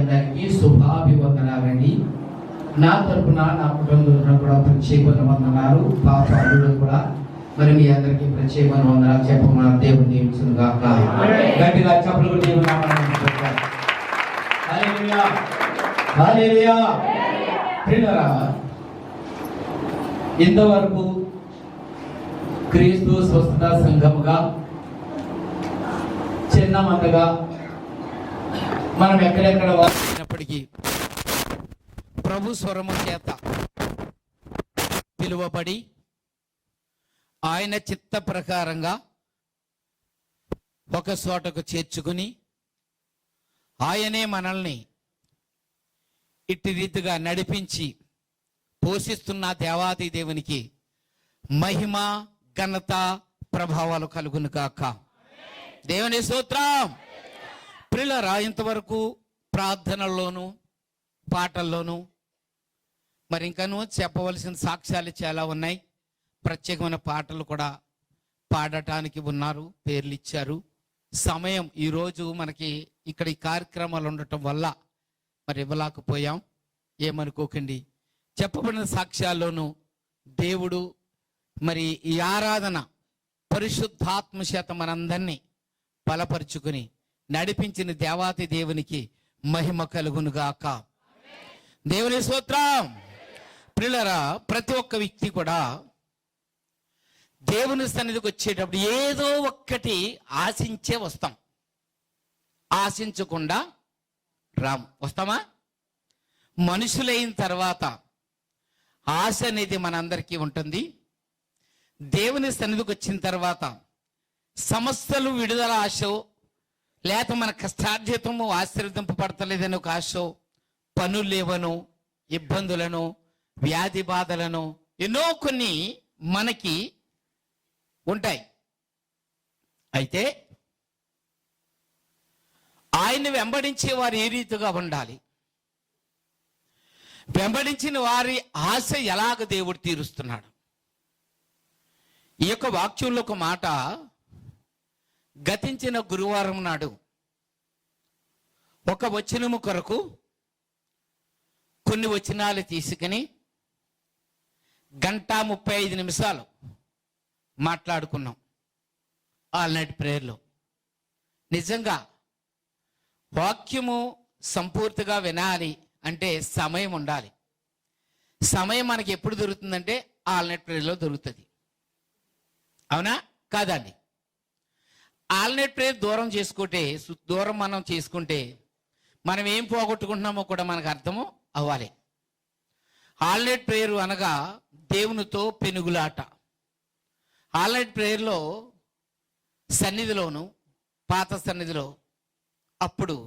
అందరికీ శుభాభివందనాలండి. నా తరపున నా కుటుంబంలో కూడా ప్రత్యేకమైన వందనాలు. పాప అల్లుడు కూడా మరి మీ అందరికీ ప్రత్యేకమైన వందనాలు చెప్పమన్నారు. దేవుడు దీవించును గాక. గట్టిగా చప్పట్లు కొట్టి దేవుని నామమున స్తుతిద్దాం. హల్లెలూయా హల్లెలూయా. ప్రియులారా, ఇంతవరకు క్రీస్తు స్వస్థత సంఘముగా చిన్న మందగా మనం ఎక్కడెక్కడ వాసినప్పటికీ ప్రభు స్వరము చేత పిలువబడి ఆయన చిత్త ప్రకారంగా ఒక చోటకు చేర్చుకుని ఆయనే మనల్ని ఇట్టి రీతిగా నడిపించి పోషిస్తున్న దేవాది దేవునికి మహిమ ఘనత ప్రభావాలు కలుగును గాక. దేవుని స్తోత్రం. ప్రియులారా, ఇంతవరకు ప్రార్థనల్లోనూ పాటల్లోనూ మరి ఇంకనూ చెప్పవలసిన సాక్ష్యాలు చాలా ఉన్నాయి. ప్రత్యేకమైన పాటలు కూడా పాడటానికి ఉన్నారు, పేర్లు ఇచ్చారు. సమయం ఈరోజు మనకి ఇక్కడ ఈ కార్యక్రమాలు ఉండటం వల్ల మరి ఇవ్వలేకపోయాం, ఏమనుకోకండి. చెప్పబడిన సాక్ష్యాల్లోనూ దేవుడు మరి ఈ ఆరాధన పరిశుద్ధాత్మ చేత మనందరినీ బలపరుచుకుని నడిపించిన దేవాతి దేవునికి మహిమ కలుగునుగాక. దేవుని స్తోత్రం. ప్రియులారా, ప్రతి ఒక్క వ్యక్తి కూడా దేవుని సన్నిధికి వచ్చేటప్పుడు ఏదో ఒక్కటి ఆశించే వస్తాం, ఆశించకుండా రాము. వస్తామా? మనుషులైన తర్వాత ఆశ అనేది మనందరికీ ఉంటుంది. దేవుని సన్నిధికి వచ్చిన తర్వాత సమస్యలు విడుదల ఆశో, లేక మన కష్టార్జితము ఆశీర్వదింపబడతలేదని ఒక ఆశో, పనులు లేవను, ఇబ్బందులను, వ్యాధి బాధలను ఎన్నో కొన్ని మనకి ఉంటాయి. అయితే ఆయన వెంబడించే వారు ఏ రీతిగా ఉండాలి, వెంబడించిన వారి ఆశ ఎలాగ దేవుడు తీరుస్తున్నాడు. ఈ యొక్క వాక్యంలో ఒక మాట, గతించిన గురువారం నాడు ఒక వచనము కొరకు కొన్ని వచనాలు తీసుకుని 1:35 మాట్లాడుకున్నాం ఆల్ నైట్ ప్రేయర్లో. నిజంగా వాక్యము సంపూర్తిగా వినాలి అంటే సమయం ఉండాలి. సమయం మనకి ఎప్పుడు దొరుకుతుందంటే ఆల్ నైట్ ప్రేయర్లో దొరుకుతుంది. అవునా కాదండి? ఆల్ నైట్ ప్రేయర్ దూరం మనం చేసుకుంటే మనం ఏం పోగొట్టుకుంటున్నామో కూడా మనకు అర్థము అవ్వాలి. ఆల్ నైట్ ప్రేయర్ అనగా దేవునితో పెనుగులాట. ఆల్ నైట్ ప్రేయర్లో సన్నిధిలోను, పాత సన్నిధిలో అప్పుడు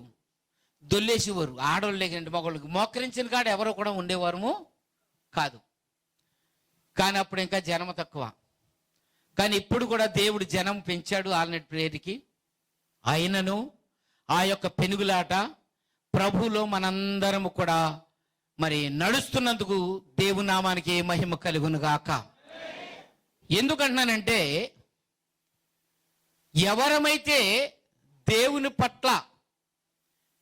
దొల్లేసేవారు. ఆడవాళ్ళే కంటే మగవాళ్ళకి మోకరించిన కాడ ఎవరో కూడా ఉండేవారము కాదు. కానీ అప్పుడు ఇంకా జనం తక్కువ. కానీ ఇప్పుడు కూడా దేవుడు జనం పెంచాడు ఆల్ నైట్ ప్రేయర్కి. అయినను ఆ యొక్క పెనుగులాట ప్రభువులో మనందరము కూడా మరి నడుస్తున్నందుకు దేవుని నామానికి మహిమ కలుగును గాక. ఎందుకంటున్నానంటే, ఎవరమైతే దేవుని పట్ల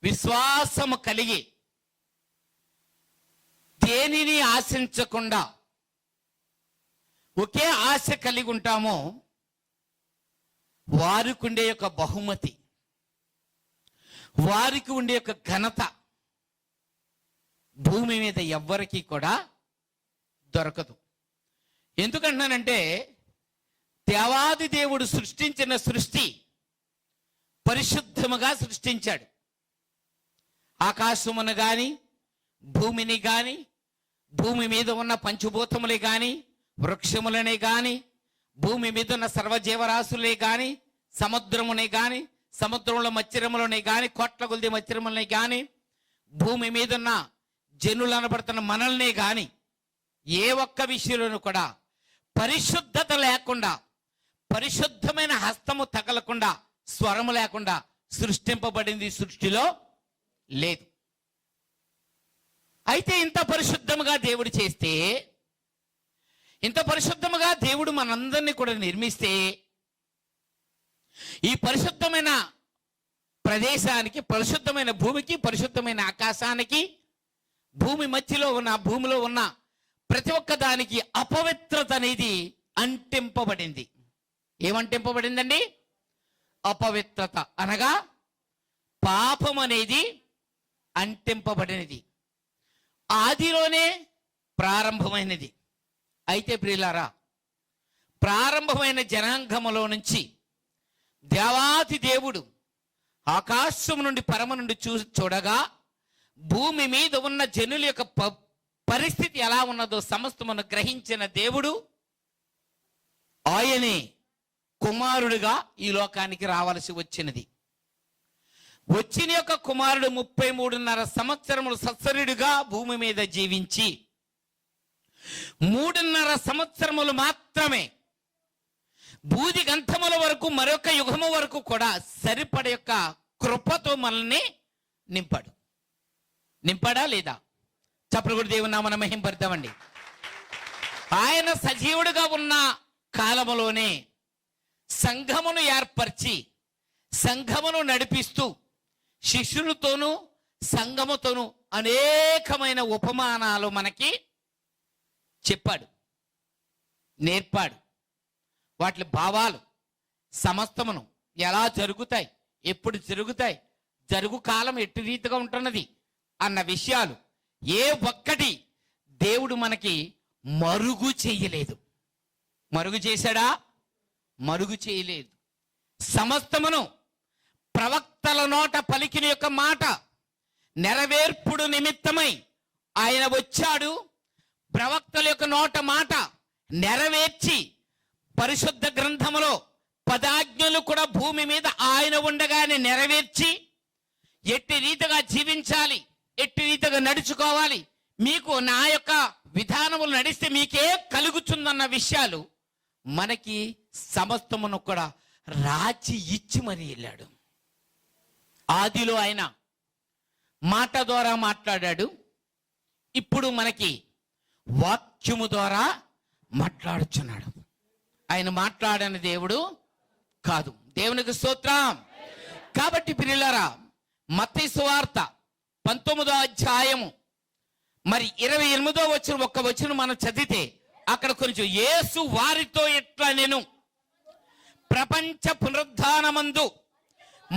విశ్వాసము కలిగి దేనిని ఆశించకుండా ఒకే ఆశ కలిగి ఉంటామో వారికి ఉండే యొక్క బహుమతి, వారికి ఉండే యొక్క ఘనత భూమి మీద ఎవ్వరికీ కూడా దొరకదు. ఎందుకంటున్నానంటే, దేవాది దేవుడు సృష్టించిన సృష్టి పరిశుద్ధముగా సృష్టించాడు. ఆకాశమును గాని, భూమిని గాని, భూమి మీద ఉన్న పంచభూతములే గాని, వృక్షములనే గాని, భూమి మీద ఉన్న సర్వజీవరాశులే గాని, సముద్రమునే గాని, సముద్రంలో మత్స్యములనే గాని, కోట్ల కొద్ది మత్స్యములనే గాని, భూమి మీద ఉన్న జనులు అనబడుతున్న మనల్నే గాని, ఏ ఒక్క విషయంలోనూ కూడా పరిశుద్ధత లేకుండా, పరిశుద్ధమైన హస్తము తగలకుండా, స్వరము లేకుండా సృష్టింపబడింది సృష్టిలో లేదు. అయితే ఇంత పరిశుద్ధముగా దేవుడు చేస్తే, ఇంత పరిశుద్ధముగా దేవుడు మనందరినీ కూడా నిర్మిస్తే, ఈ పరిశుద్ధమైన ప్రదేశానికి, పరిశుద్ధమైన భూమికి, పరిశుద్ధమైన ఆకాశానికి, భూమి మధ్యలో ఉన్న, భూమిలో ఉన్న ప్రతి ఒక్క దానికి అపవిత్రత అనేది అంటింపబడింది. ఏమంటింపబడిందండి? అపవిత్రత అనగా పాపం అనేది అంటింపబడినది. ఆదిలోనే ప్రారంభమైనది. అయితే ప్రియులారా, ప్రారంభమైన జనాంగములో నుంచి దేవాతి దేవుడు ఆకాశం నుండి పరమ నుండి చూడగా భూమి మీద ఉన్న జనుల యొక్క పరిస్థితి ఎలా ఉన్నదో సమస్తమును గ్రహించిన దేవుడు ఆయనే కుమారుడిగా ఈ లోకానికి రావాల్సి వచ్చినది. వచ్చిన యొక్క కుమారుడు 33.5 సంవత్సరములు సత్సరుడిగా భూమి మీద జీవించి 3.5 సంవత్సరములు మాత్రమే బూది గంధముల వరకు, మరొక యుగము వరకు కూడా సరిపడ యొక్క కృపతో మనల్ని నింపాడా లేదా? చప్పుడు కూడా దేవుని నామమున మహింపడతామండి. ఆయన సజీవుడిగా ఉన్న కాలములోనే సంఘమును ఏర్పరిచి సంఘమును నడిపిస్తూ శిష్యులతోనూ సంఘముతోనూ అనేకమైన ఉపమానాలు మనకి చెప్పాడు, నేర్పాడు. వాటి భావాలు సమస్తమును ఎలా జరుగుతాయి, ఎప్పుడు జరుగుతాయి, జరుగు కాలం ఎట్టి రీతిగా ఉంటున్నది అన్న విషయాలు ఏ ఒక్కటి దేవుడు మనకి మరుగు చేయలేదు. మరుగు చేశాడా? మరుగు చేయలేదు. సమస్తమును ప్రవక్తల నోట పలికిన యొక్క మాట నెరవేర్పుడు నిమిత్తమై ఆయన వచ్చాడు. ప్రవక్తల యొక్క నోట మాట నెరవేర్చి పరిశుద్ధ గ్రంథములో 10 ఆజ్ఞలు కూడా భూమి మీద ఆయన ఉండగానే నెరవేర్చి ఎట్టి రీతిగా జీవించాలి, ఎట్టి రీతిగా నడుచుకోవాలి, మీకు నా యొక్క విధానములు నడిస్తే మీకే కలుగుతుందన్న విషయాలు మనకి సమస్తమును కూడా రాచి ఇచ్చి మరి వెళ్ళాడు. ఆదిలో ఆయన మాట ద్వారా మాట్లాడాడు. ఇప్పుడు మనకి వాక్యము ద్వారా మాట్లాడుచున్నాడు. ఆయన మాట్లాడని దేవుడు కాదు. దేవునికి స్తోత్రం. కాబట్టి ప్రియులారా, మత్తయి సువార్త 19వ అధ్యాయము మరి 28వ వచనం ఒక్క వచనం మనం చదివితే అక్కడ కొంచెం యేసు వారితో ఎట్లా నేను ప్రపంచ పునరుద్ధానమందు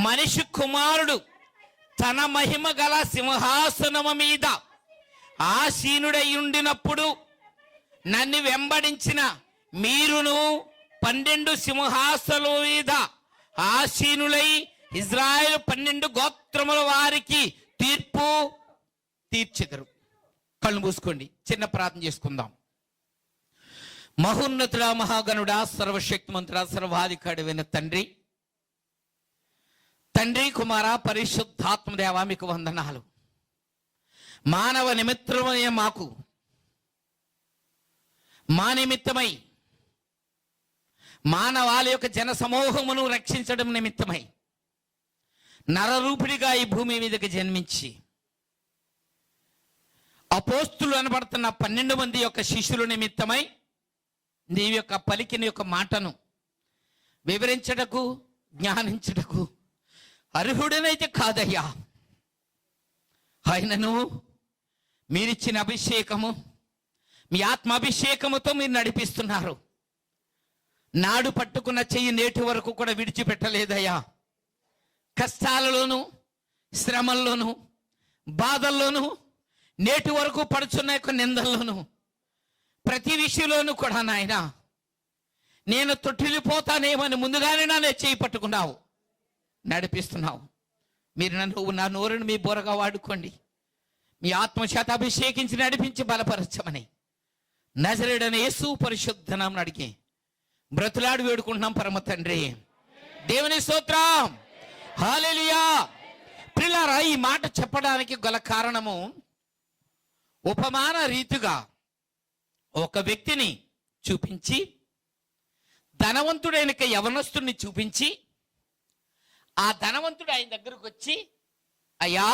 మనిషి కుమారుడు తన మహిమ గల సింహాసనము మీద ఆసీనుడై ఉండినప్పుడు నన్ను వెంబడించిన మీరును 12 సింహాసనముల మీద ఆసీనులై ఇజ్రాయేలు 12 గోత్రముల వారికి తీర్పు తీర్చెదరు. కళ్ళు మూసుకోండి, చిన్న ప్రార్థన చేసుకుందాం. మహోన్నతుడా, మహాగణుడా, సర్వశక్తిమంతుడా, సర్వాధికారివైన తండ్రి, కుమార, పరిశుద్ధాత్మ దేవా, మీకు వందనాలు. మానవ నిమిత్తమై మా నిమిత్తమై మానవాళ యొక్క జన సమూహమును రక్షించడం నిమిత్తమై నరరూపిడిగా ఈ భూమి మీదకి జన్మించి అపోస్తులు అనబడుతున్న 12 మంది యొక్క శిష్యుల నిమిత్తమై నీ యొక్క పలికిన యొక్క మాటను వివరించటకు, జ్ఞానించటకు అర్హుడనైతే కాదయ్యా. ఆయనను మీరిచ్చిన అభిషేకము, మీ ఆత్మాభిషేకముతో మీరు నడిపిస్తున్నారు. నాడు పట్టుకున్న చెయ్యి నేటి వరకు కూడా విడిచిపెట్టలేదయ్యా. కష్టాలలోను, శ్రమల్లోను, బాధల్లోను, నేటి వరకు పడుచున్న యొక్క నిందల్లోను, ప్రతి విషయంలోనూ కూడా నాయన నేను తొట్టిల్లిపోతానేమని ముందుగానే నా చేయి పట్టుకున్నావు, నడిపిస్తున్నావు. మీరు నా నోరును మీ బోరగా వాడుకోండి. మీ ఆత్మచేత అభిషేకించి నడిపించి బలపరచమని నజరేయుడైన యేసు పరిశుద్ధ నామమున అడిగి బ్రతులాడి వేడుకుంటున్నాం పరమ తండ్రి. దేవుని స్తోత్రం. హల్లెలూయా. ప్రియులారా, ఈ మాట చెప్పడానికి గల కారణము ఉపమాన రీతిగా ఒక వ్యక్తిని చూపించి, ధనవంతుడైన యవనస్తుడిని చూపించి, ఆ ధనవంతుడు ఆయన దగ్గరకు వచ్చి, అయ్యా,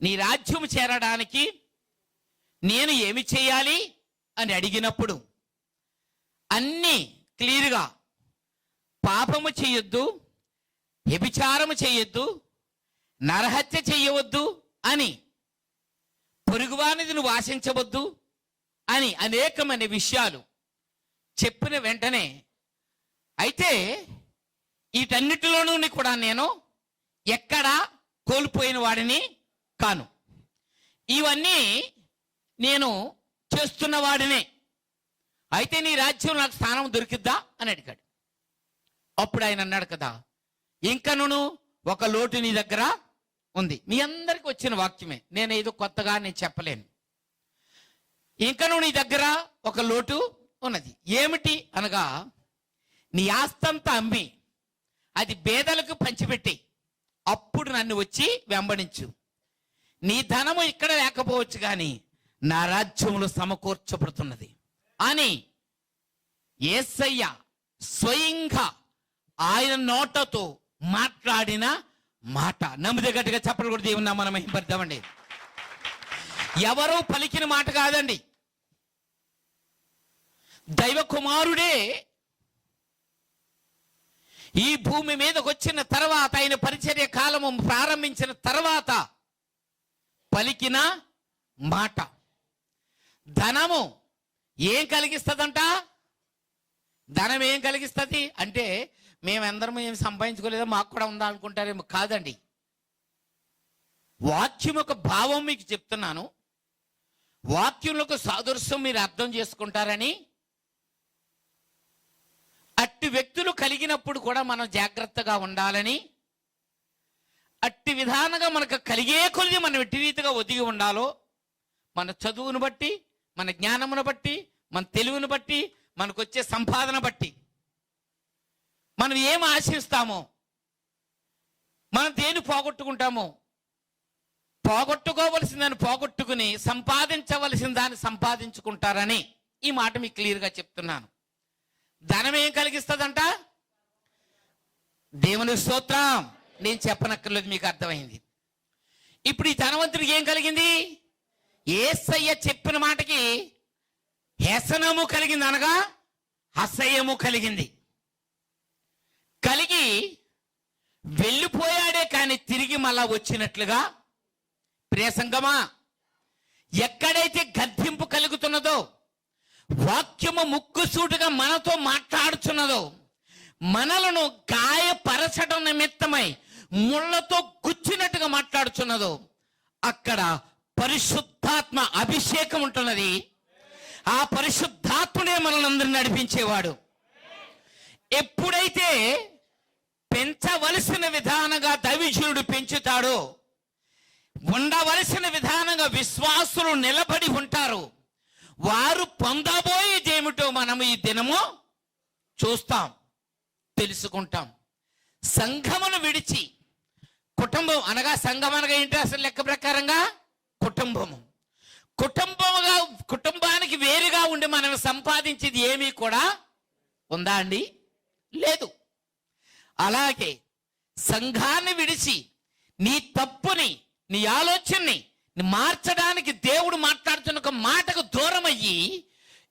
నీ రాజ్యం చేరడానికి నేను ఏమి చేయాలి అని అడిగినప్పుడు అన్నీ క్లియర్గా, పాపము చేయొద్దు, వ్యభిచారము చేయొద్దు, నరహత్య చేయవద్దు అని, పొరుగువానిది నువ్వు ఆశించవద్దు అని అనేకమైన విషయాలు చెప్పిన వెంటనే, అయితే వీటన్నిటిలోనూ కూడా నేను ఎక్కడా కోల్పోయిన వాడిని కాను, ఇవన్నీ నేను చేస్తున్న వాడినే, అయితే నీ రాజ్యం నాకు స్థానం దొరికిద్దా అని అడిగాడు. అప్పుడు ఆయన అన్నాడు కదా, ఇంకను ఒక లోటు నీ దగ్గర ఉంది. మీ అందరికి వచ్చిన వాక్యమే, నేను ఏదో కొత్తగా నేను చెప్పలేను. ఇంకను నీ దగ్గర ఒక లోటు ఉన్నది. ఏమిటి అనగా, నీ ఆస్తంతా అమ్మి అది పేదలకు పంచిపెట్టి అప్పుడు నన్ను వచ్చి వెంబడించు. నీ ధనము ఇక్కడ లేకపోవచ్చు కానీ నా రాజ్యములు సమకూర్చబడుతున్నది అని యేసయ్య స్వయంగా ఆయన నోటతో మాట్లాడిన మాట. నమ్మితే గట్టిగా చెప్పలు కూడా దేవుని నామమున మహిమపడదామండి. ఎవరో పలికిన మాట కాదండి, దైవ కుమారుడే ఈ భూమి మీదకి వచ్చిన తర్వాత, ఆయన పరిచర్య కాలము ప్రారంభించిన తర్వాత పలికిన మాట. ధనము ఏం కలిగిస్తుందంట? ధనం ఏం కలిగిస్తుంది అంటే, మేమందరం ఏం సంపాదించుకోలేదో మాకు కూడా ఉందా అనుకుంటారేమో. కాదండి, వాక్యం యొక్క భావం మీకు చెప్తున్నాను, వాక్యంలో సాదృశ్యం మీరు అర్థం చేసుకుంటారని. అట్టి వ్యక్తులు కలిగినప్పుడు కూడా మనం జాగ్రత్తగా ఉండాలని, అట్టి విధానంగా మనకు కలిగే కొద్ది మనం ఎట్టి రీతిగా ఒదిగి ఉండాలో, మన చదువును బట్టి, మన జ్ఞానమును బట్టి, మన తెలివిని బట్టి, మనకు వచ్చే సంపాదన బట్టి మనం ఏం ఆశిస్తామో, మనం దేని పోగొట్టుకుంటామో, పోగొట్టుకోవలసిందని పోగొట్టుకుని సంపాదించవలసిన దాన్ని సంపాదించుకుంటారని ఈ మాట మీకు క్లియర్గా చెప్తున్నాను. ధనం ఏం కలిగిస్తుందంట? దేవుని స్తోత్రం. నేను చెప్పనక్కర్లేదు, మీకు అర్థమైంది. ఇప్పుడు ఈ ధనవంతుడికి ఏం కలిగింది? యేసయ్య చెప్పిన మాటకి వ్యసనము కలిగింది, అనగా అసహ్యము కలిగింది. కలిగి వెళ్ళిపోయాడే కానీ తిరిగి మళ్ళా వచ్చినట్లుగా. ప్రియ సంగమా, ఎక్కడైతే గద్దింపు కలుగుతున్నదో, వాక్యము ముక్కుసూటిగా మనతో మాట్లాడుచున్నదో, మనలను గాయపరచడం నిమిత్తమై ముళ్ళతో గుచ్చినట్టుగా మాట్లాడుచున్నదో, అక్కడ పరిశుద్ధాత్మ అభిషేకం ఉంటున్నది. ఆ పరిశుద్ధాత్ముడే మనల్ని అందరిని నడిపించేవాడు. ఎప్పుడైతే పెంచవలసిన విధానంగా దైవజనుడు పెంచుతాడో, ఉండవలసిన విధానంగా విశ్వాసులు నిలబడి ఉంటారు, వారు పొందబోయేదేమిటో మనం ఈ దినము చూస్తాం, తెలుసుకుంటాం. సంఘమును విడిచి కుటుంబం, అనగా సంఘం అనగా ఏంటి అసలు లెక్క ప్రకారంగా? కుటుంబము. కుటుంబానికి వేరుగా ఉండి మనం సంపాదించేది ఏమీ కూడా ఉందా అండి? లేదు. అలాగే సంఘాన్ని విడిచి నీ తప్పుని, నీ ఆలోచనని మార్చడానికి దేవుడు మాట్లాడుతున్న ఒక మాటకు దూరం అయ్యి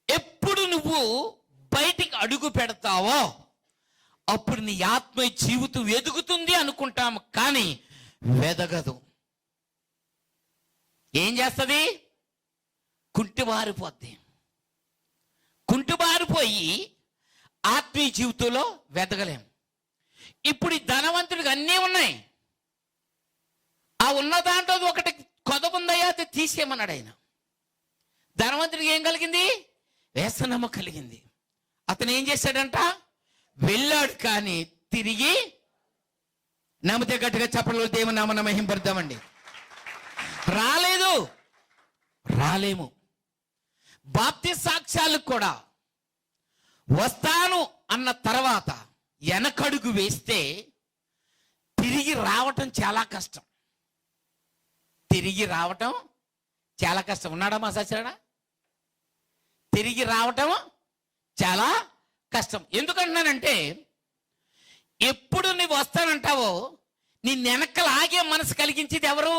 ఎప్పుడు నువ్వు బయటికి అడుగు పెడతావో అప్పుడు నీ ఆత్మ జీవితం ఎదుగుతుంది అనుకుంటాము, కానీ వెదగదు. ఏం చేస్తుంది? కుంటిబారిపోద్ది. కుంటిబారిపోయి ఆత్మీయ జీవితంలో వెదగలేం. ఇప్పుడు ఈ ధనవంతుడికి అన్నీ ఉన్నాయి, ఆ ఉన్న దాంట్లో ఒకటి కొదవుందయ్యా, అది తీసేయమన్నాడు ఆయన. ధనవంతుడికి ఏం కలిగింది? వ్యసనము కలిగింది. అతను ఏం చేశాడంట? వెళ్ళాడు, కానీ తిరిగి, నమ్మితే గట్టిగా చెప్పలో దేవుని నామమున మహిమపడదామండి, రాలేదు, రాలేము. బాప్తిస్మ సాక్ష్యాలకు కూడా వస్తాను అన్న తర్వాత వెనకడుగు వేస్తే తిరిగి రావటం చాలా కష్టం. తిరిగి రావటం చాలా కష్టం. ఉన్నాడా మా సచ్చాడా? తిరిగి రావటం చాలా కష్టం. ఎందుకంటున్నానంటే, ఎప్పుడు నువ్వు వస్తానంటావో నీ వెనకలు ఆగే మనసు కలిగించేది ఎవరు?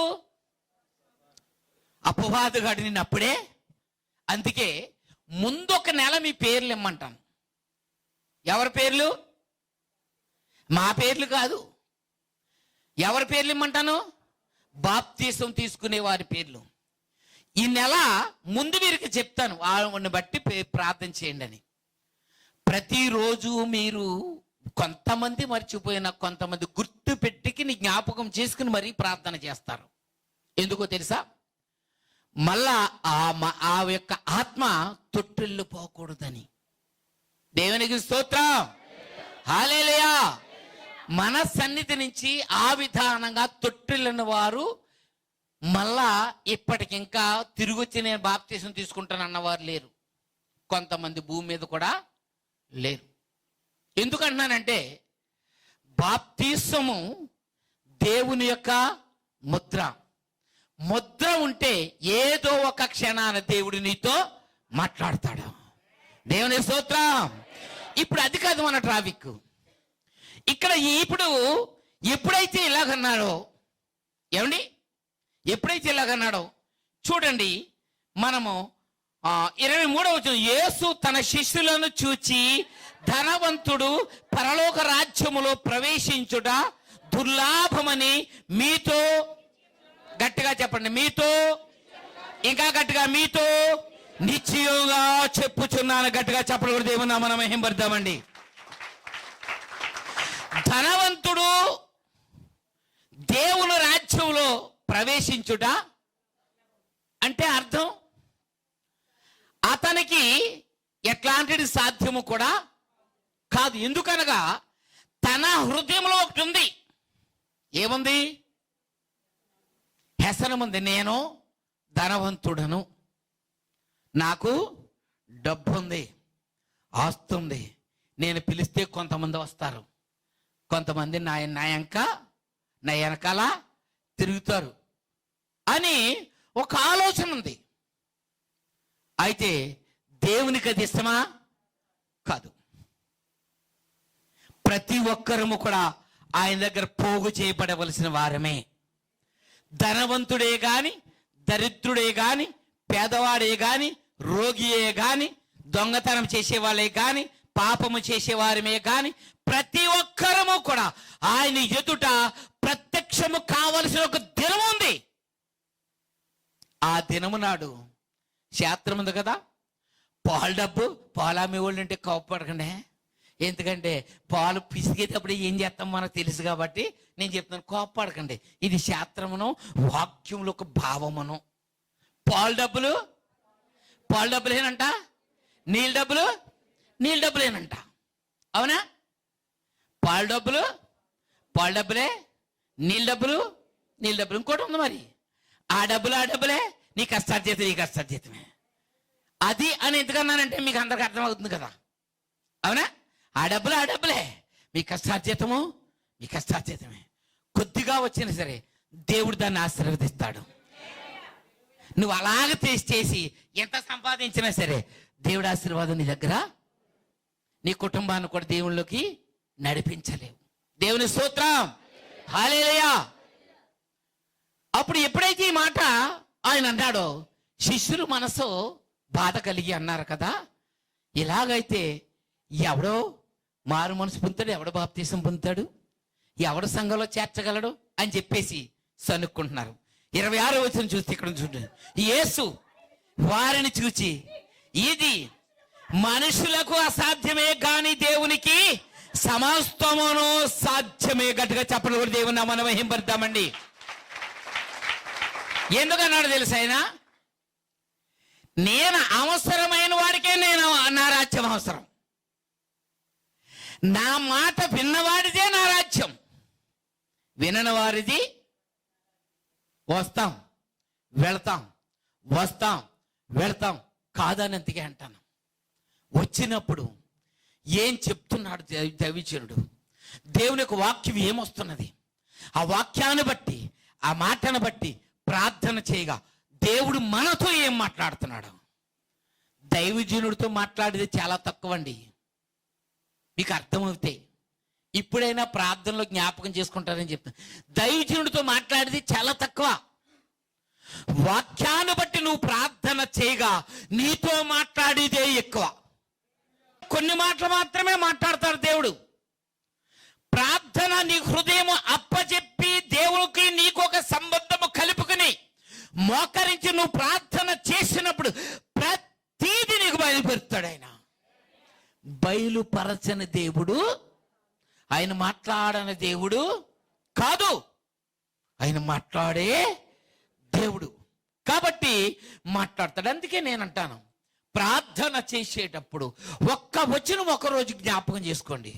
అపవాదుగాడు నిన్ను అప్పుడే. అందుకే ముందు ఒక నెల మీ పేర్లు ఇమ్మంటాను. ఎవరి పేర్లు? మా పేర్లు కాదు, ఎవరి పేర్లు ఇమ్మంటాను? బాప్తీసం తీసుకునే వారి పేర్లు. ఈ నెల ముందు వీరికి చెప్తాను, వాళ్ళని బట్టి ప్రార్థన చేయండి అని. ప్రతిరోజు మీరు కొంతమంది మర్చిపోయిన, కొంతమంది గుర్తు పెట్టుకుని జ్ఞాపకం చేసుకుని మరీ ప్రార్థన చేస్తారు. ఎందుకో తెలుసా? మళ్ళా ఆ యొక్క ఆత్మ తొట్టిల్లు పోకూడదని. దేవునికి స్తోత్రం, హల్లెలూయా. మన సన్నిధి నుంచి ఆ విధానంగా తొట్టిల్లిన వారు మళ్ళా ఇప్పటికింకా తిరిగి వచ్చి నేను బాప్తీసం తీసుకుంటాను అన్నవారు లేరు. కొంతమంది భూమి మీద కూడా లేరు. ఎందుకంటున్నానంటే, బాప్తీసము దేవుని యొక్క ముద్ర. ముద్ర ఉంటే ఏదో ఒక క్షణాన దేవుడు నీతో మాట్లాడతాడు. దేవుని స్తోత్రం. ఇప్పుడు అది కాదు మన ట్రాఫిక్. ఇక్కడ ఇప్పుడు ఎప్పుడైతే ఇలాగన్నాడో, ఏమండి, ఎప్పుడైతే ఇలాగన్నాడో చూడండి, మనము 23వ వచనం, యేసు తన శిష్యులను చూచి, ధనవంతుడు పరలోక రాజ్యములో ప్రవేశించుట దుర్లాభమని మీతో, గట్టిగా చెప్పండి, మీతో, ఇంకా గట్టిగా, మీతో నిశ్చయంగా చెప్పుచున్నాను. గట్టిగా చెప్పడం దేవుని మనం మహిమపడదామండి. ధనవంతుడు దేవుని రాజ్యంలో ప్రవేశించుట అంటే అర్థం, అతనికి ఎట్లాంటిది సాధ్యము కూడా కాదు. ఎందుకనగా తన హృదయంలో ఒకటి ఉంది. ఏముంది? వ్యసనముంది. నేను ధనవంతుడను, నాకు డబ్బు ఉంది, ఆస్తుంది, నేను పిలిస్తే కొంతమంది వస్తారు, కొంతమంది నా వెనకాల తిరుగుతారు అని ఒక ఆలోచన ఉంది. అయితే దేవునికి అది ఇష్టమా? కాదు. ప్రతి ఒక్కరము కూడా ఆయన దగ్గర పోగు చేయబడవలసిన వారమే. ధనవంతుడే గాని, దరిద్రుడే గాని, పేదవాడే గాని, రోగియే గాని, దొంగతనం చేసేవాళ్ళే గాని, పాపము చేసేవారమే గాని, ప్రతి ఒక్కరము కూడా ఆయన ఎదుట ప్రత్యక్షము కావలసిన ఒక దినం ఉంది. ఆ దినము నాడు క్షేత్రం ఉంది కదా, పాలు డబ్బు, పాలు అమ్మేవాళ్ళు అంటే కోపపడకండి. ఎందుకంటే పాలు పిసిగేటప్పుడు ఏం చేస్తాం మనకు తెలుసు కాబట్టి నేను చెప్తాను, కోపపడకండి. ఇది శాస్త్రమును, వాక్యములు ఒక భావమును. పాలు డబ్బులేనంట, నీళ్ళ డబ్బులేనంట. అవునా? పాలు డబ్బులే, నీళ్ళ డబ్బులు. ఇంకోటి ఉంది మరి, ఆ డబ్బులే, నీ కష్టార్జితమే. అది అని ఎందుకన్నానంటే మీకు అందరికి అర్థమవుతుంది కదా. అవునా? ఆ డబ్బులే, మీ కష్టార్జితమే. కొద్దిగా వచ్చినా సరే దేవుడు దాన్ని ఆశీర్వదిస్తాడు. నువ్వు అలాగ చేసి ఎంత సంపాదించినా సరే దేవుడి ఆశీర్వాదం నీ దగ్గర, నీ కుటుంబాన్ని కూడా దేవుళ్ళలోకి నడిపించలేవు. దేవుని స్తోత్రం, హల్లెలూయా. అప్పుడు ఎప్పుడైతే ఈ మాట ఆయన అన్నాడో, శిష్యులు మనసు బాధ కలిగి అన్నారు కదా, ఇలాగైతే ఎవడో మారు మనసు పొందుతాడు, ఎవడో బాప్తీసం పొందుతాడు, ఎవడు సంఘంలో చేర్చగలడు అని చెప్పేసి సనుక్కుంటున్నారు. 26వ వచనం చూస్తే ఇక్కడ చూడండి, యేసు వారిని చూచి, ఇది మనుషులకు అసాధ్యమే గాని దేవునికి సమస్తమును సాధ్యమే. గట్టిగా చెప్పడం కూడా దేవుని మనం మహిమపడతామండి. ఎందుకన్నాడు తెలుసు ఆయన? నేను అవసరమైన వాడికే నేను నా రాజ్యం అవసరం, నా మాట విన్నవాడిదే నా రాజ్యం, వినని వారిది వస్తాం వెళ్తాం కాదని అందుకే అంటాను. వచ్చినప్పుడు ఏం చెప్తున్నాడు దైవజనుడు, దేవుని యొక్క వాక్యం ఏమొస్తున్నది, ఆ వాక్యాన్ని బట్టి, ఆ మాటను బట్టి ప్రార్థన చేయగా దేవుడు మనతో ఏం మాట్లాడుతున్నాడు. దైవజనుడితో మాట్లాడేది చాలా తక్కువ అండి. మీకు అర్థమవుతాయి. ఇప్పుడైనా ప్రార్థనలో జ్ఞాపకం చేసుకుంటారని చెప్తాను. దైవజనుడితో మాట్లాడేది చాలా తక్కువ. వాక్యాన్ని బట్టి నువ్వు ప్రార్థన చేయగా నీతో మాట్లాడేదే ఎక్కువ. కొన్ని మాటలు మాత్రమే మాట్లాడతాడు దేవుడు. ప్రార్థన నీ హృదయం అప్పచెప్పి వ్యక్తి నువ్వు ప్రార్థన చేసినప్పుడు ప్రతీది నీకు బయలుపెరుతాడు. ఆయన బయలుపరచని దేవుడు, ఆయన మాట్లాడని దేవుడు కాదు, ఆయన మాట్లాడే దేవుడు కాబట్టి మాట్లాడతాడు. అందుకే నేను అంటాను, ప్రార్థన చేసేటప్పుడు ఒక్క వచనం ఒక రోజు జ్ఞాపకం చేసుకోండి,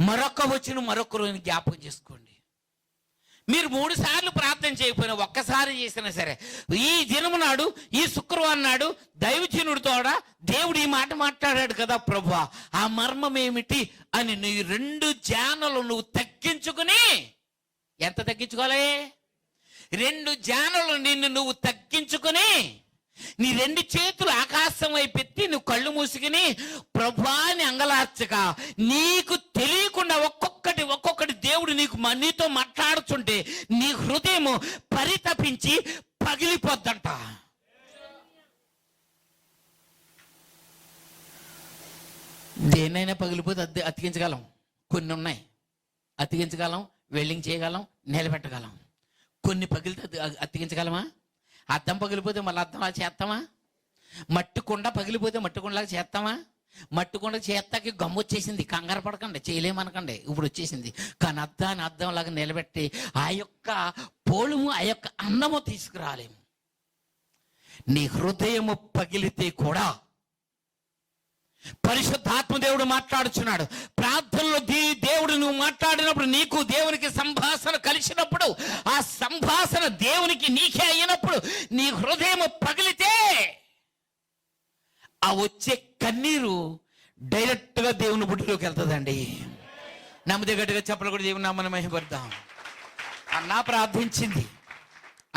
మరొక వచనం మరొక రోజు జ్ఞాపకం చేసుకోండి. మీరు 3 సార్లు ప్రార్థన చేయకపోయినా ఒక్కసారి చేసినా సరే, ఈ దినము నాడు, ఈ శుక్రవారం నాడు దైవజనుడితో దేవుడు ఈ మాట మాట్లాడాడు కదా ప్రభువా, ఆ మర్మం ఏమిటి అని నీ 2 జానలు నువ్వు తగ్గించుకుని, ఎంత తగ్గించుకోవాలి? 2 జానలు నిన్ను నువ్వు తగ్గించుకుని, నీ 2 చేతులు ఆకాశం వైపు ఎత్తి నువ్వు కళ్ళు మూసుకుని ప్రభువాని అంగలార్చక, నీకు తెలియకుండా ఒక్కొక్కటి దేవుడు నీతో మాట్లాడుతుంటే నీ హృదయం పరితపించి పగిలిపోద్దంట. దేన్నైనా పగిలిపోతే అతికించగలం, కొన్ని ఉన్నాయి అతికించగలం, వెల్డింగ్ చేయగలం, నిలబెట్టగలం. కొన్ని పగిలితే అతికించగలమా? అద్దం పగిలిపోతే మళ్ళీ అద్దం అలా చేస్తామా? మట్టి కుండ పగిలిపోతే మట్టి కుండలాగా చేస్తామా? మట్టి కుండ చేస్తాకి గమ్ము వచ్చేసింది, కంగారు పడకండి, చేయలేమనకండి, ఇప్పుడు వచ్చేసింది. కానీ అద్దాన్ని అద్దంలాగా నిలబెట్టి ఆ యొక్క పోలుము, ఆ యొక్క అన్నము తీసుకురాలేము. నీ హృదయము పగిలితే కూడా పరిశుద్ధాత్మ దేవుడు మాట్లాడుచున్నాడు. ప్రార్థనలో దేవుడు నువ్వు మాట్లాడినప్పుడు, నీకు దేవునికి సంభాషణ కలిసినప్పుడు, ఆ సంభాషణ దేవునికి నీకే అయినప్పుడు నీ హృదయం పగిలితే ఆ వచ్చే కన్నీరు డైరెక్ట్గా దేవుని బుడ్డిలోకి వెళ్తుందండి. నమ్మదే గట్టిగా చెప్పలు కూడా దేవుని నామమున మహిమపడదాం. అన్నా ప్రార్థించింది,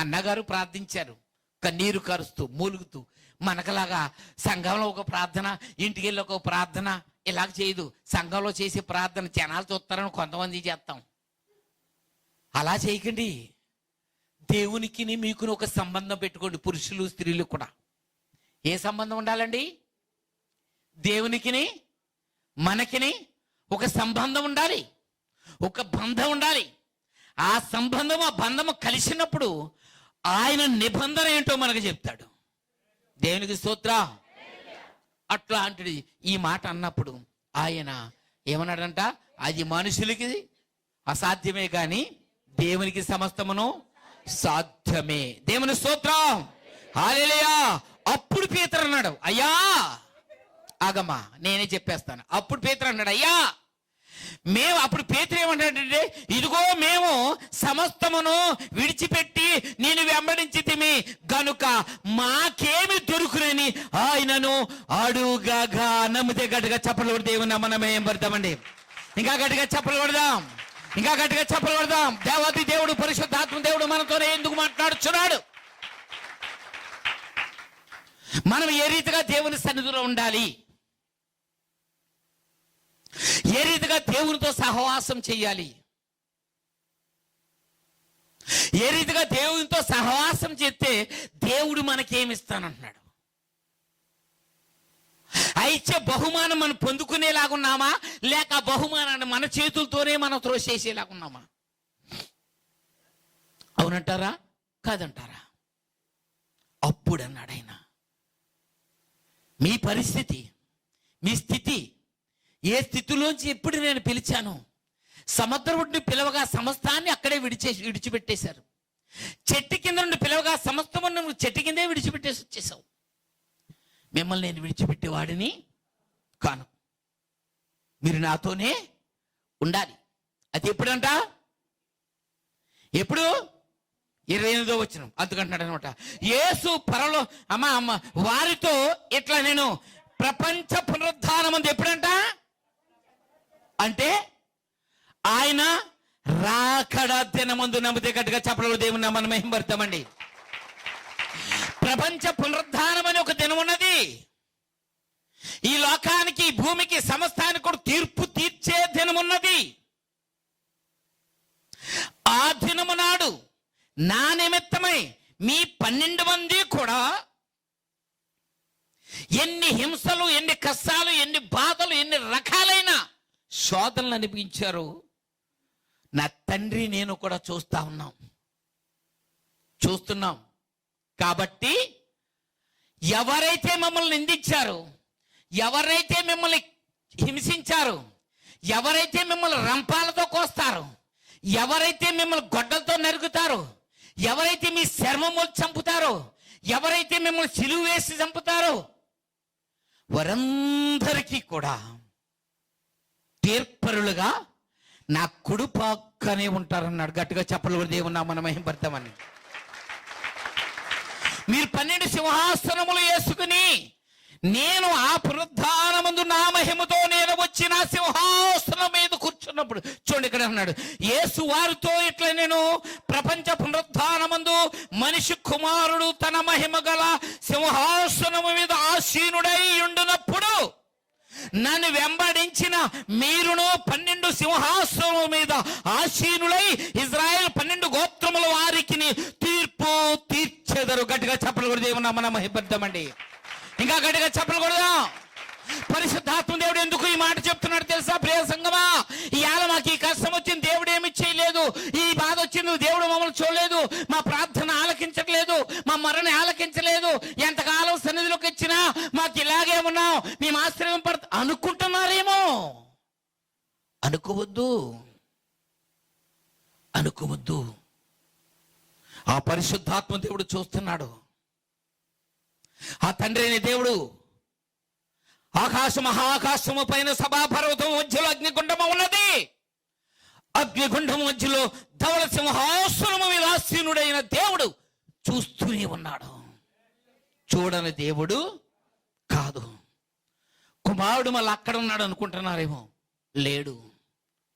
అన్నగారు ప్రార్థించారు, కన్నీరు కరుస్తూ మూలుగుతూ. మనకలాగా సంఘంలో ఒక ప్రార్థన, ఇంటికి వెళ్ళి ఒక ప్రార్థన ఇలాగ చేయదు. సంఘంలో చేసే ప్రార్థన జనాలు చూస్తారని కొంతమంది చేస్తాం. అలా చేయకండి. దేవునికి మీకుని ఒక సంబంధం పెట్టుకోండి. పురుషులు స్త్రీలు కూడా ఏ సంబంధం ఉండాలండి? దేవునికిని మనకిని ఒక సంబంధం ఉండాలి, ఒక బంధం ఉండాలి. ఆ సంబంధం, ఆ బంధము కలిసినప్పుడు ఆయన నిబంధన ఏంటో మనకు చెప్తాడు. దేవునికి స్తోత్రం. అట్లాంటిది ఈ మాట అన్నప్పుడు ఆయన ఏమన్నాడంట? అది మనుషులకి అసాధ్యమే కానీ దేవునికి సమస్తమును సాధ్యమే. దేవుని స్తోత్రం, హల్లెలూయా. అప్పుడు పేతురు అన్నాడు, అయ్యా ఆగమ్మా నేనే చెప్పేస్తాను. అప్పుడు పేతురు అన్నాడు, అయ్యా మేము, అప్పుడు పేతురు ఏమంటాడంటే, ఇదిగో మేము సమస్తమును విడిచిపెట్టి నేను వెంబడించితిమి గనుక మాకేమి దొరుకునని ఆయనను అడుగగా. నమ్మితే గట్టిగా చప్పలు కొడితే దేవుని మనం ఏం పడతామండి? ఇంకా గట్టిగా చప్పలు కొడదాం, ఇంకా గట్టిగా చప్పలు కొడదాం. దేవాది దేవుడు, పరిశుద్ధాత్మ దేవుడు మనతోనే ఎందుకు మాట్లాడుచున్నాడు? మనం ఏ రీతిగా దేవుని సన్నిధిలో ఉండాలి, ఏ రీతిగా దేవునితో సహవాసం చేయాలి, ఏ రీతిగా దేవునితో సహవాసం చేస్తే దేవుడు మనకేమిస్తానంటున్నాడు. అయితే బహుమానం మనం పొందుకునేలాగున్నామా, లేక ఆ బహుమానాన్ని మన చేతులతోనే మనం త్రోసేసేలాగున్నామా? అవునంటారా కాదంటారా? అప్పుడు అన్నాడు ఆయన, మీ పరిస్థితి, మీ స్థితి, ఏ స్థితిలోంచి ఎప్పుడు నేను పిలిచాను, సముద్రముడిని పిలవగా సమస్తాన్ని అక్కడే విడిచిపెట్టేశారు. చెట్టు కింద నుండి పిలవగా సమస్తమును నువ్వు చెట్టు కిందే విడిచిపెట్టేసి వచ్చేసావు. మిమ్మల్ని నేను విడిచిపెట్టేవాడిని కాను, మీరు నాతోనే ఉండాలి. అది ఎప్పుడంట? ఎప్పుడు? 28వ వచనం. అందుకంటున్నాడు అనమాట, యేసు అమ్మ వారితో ఇట్లా నేను ప్రపంచ పునరుద్ధానం అంది. ఎప్పుడంట అంటే ఆయన రాకడ దినమందు. నమ్మితే గట్టిగా చెప్పలు దేవుని మనం మహిమపడతామండి. ప్రపంచ పునరుద్ధానం అని ఒక దినం ఉన్నది. ఈ లోకానికి, భూమికి, సమస్తానికి కూడా తీర్పు తీర్చే దినం ఉన్నది. ఆ దినము నాడు నా నిమిత్తమై మీ 12 మంది కూడా ఎన్ని హింసలు, ఎన్ని కష్టాలు, ఎన్ని బాధలు, ఎన్ని రకాలైన శోధనలు అనిపించారు. నా తండ్రి నేను కూడా చూస్తున్నాం. కాబట్టి ఎవరైతే మమ్మల్ని నిందించారో, ఎవరైతే మిమ్మల్ని హింసించారో, ఎవరైతే మిమ్మల్ని రంపాలతో కోస్తారో, ఎవరైతే మిమ్మల్ని గొడ్డలతో నరుకుతారో, ఎవరైతే మీ చర్మములు చంపుతారో, ఎవరైతే మిమ్మల్ని సిలువ వేసి చంపుతారో, వారందరికీ కూడా తీర్పరులుగా నా కుడి పక్కనే ఉంటారన్నాడు. గట్టిగా చెప్పలు కూడా దేవుని నామమున మహిమపడతామని. మీరు 12 సింహాసనములు వేసుకుని, నేను ఆ పునరుద్ధానమందు నా మహిమతో నేను వచ్చి నా సింహాసనం మీద కూర్చున్నప్పుడు, చూడండి ఇక్కడ అన్నాడు, యేసు వారితో ఇట్లా, నేను ప్రపంచ పునరుద్ధానమందు మనిషి కుమారుడు తన మహిమ గల సింహాసనము మీద ఆసీనుడై ఉండునప్పుడు నన్ను వెంబడించిన మీరును 12 సింహాసనముల మీద ఆసీనులై ఇజ్రాయేల్ 12 గోత్రముల వారికి తీర్పు తీర్చెదరు. గట్టిగా చెప్పలు కూడా దేవుని నామమున మహిమపడతామండి. ఇంకా గట్టిగా చెప్పలు కూడా. పరిశుద్ధాత్మ దేవుడు ఎందుకు ఈ మాట చెప్తున్నాడు తెలుసా ప్రియ సంగమా? ఇవాళ మాకు ఈ కష్టం వచ్చింది, దేవుడు ఏమి చేయలేదు. ఈ బాధ వచ్చింది, దేవుడు మమ్మల్ని చూడలేదు, మా ప్రార్థన ఆలకించట్లేదు, మా మరణ ఆలకించలేదు, ఎంతకాలం సన్నిధిలోకి వచ్చినా మాకు ఇలాగే ఉన్నాం, మేము ఆశ్రయం అనుకుంటున్నారేమో. అనుకోవద్దు, అనుకోవద్దు. ఆ పరిశుద్ధాత్మ దేవుడు చూస్తున్నాడు. ఆ తండ్రి అయిన దేవుడు మహాకాశము పైన సభాపర్వతం మధ్యలో అగ్నిగుండము ఉన్నది. అగ్నిగుండము మధ్యలో ధవళ సింహాసనము మీద ఆసీనుడైన దేవుడు చూస్తూనే ఉన్నాడు. చూడని దేవుడు కాదు. కుమారుడు మళ్ళీ అక్కడ ఉన్నాడు అనుకుంటున్నారేమో, లేడు.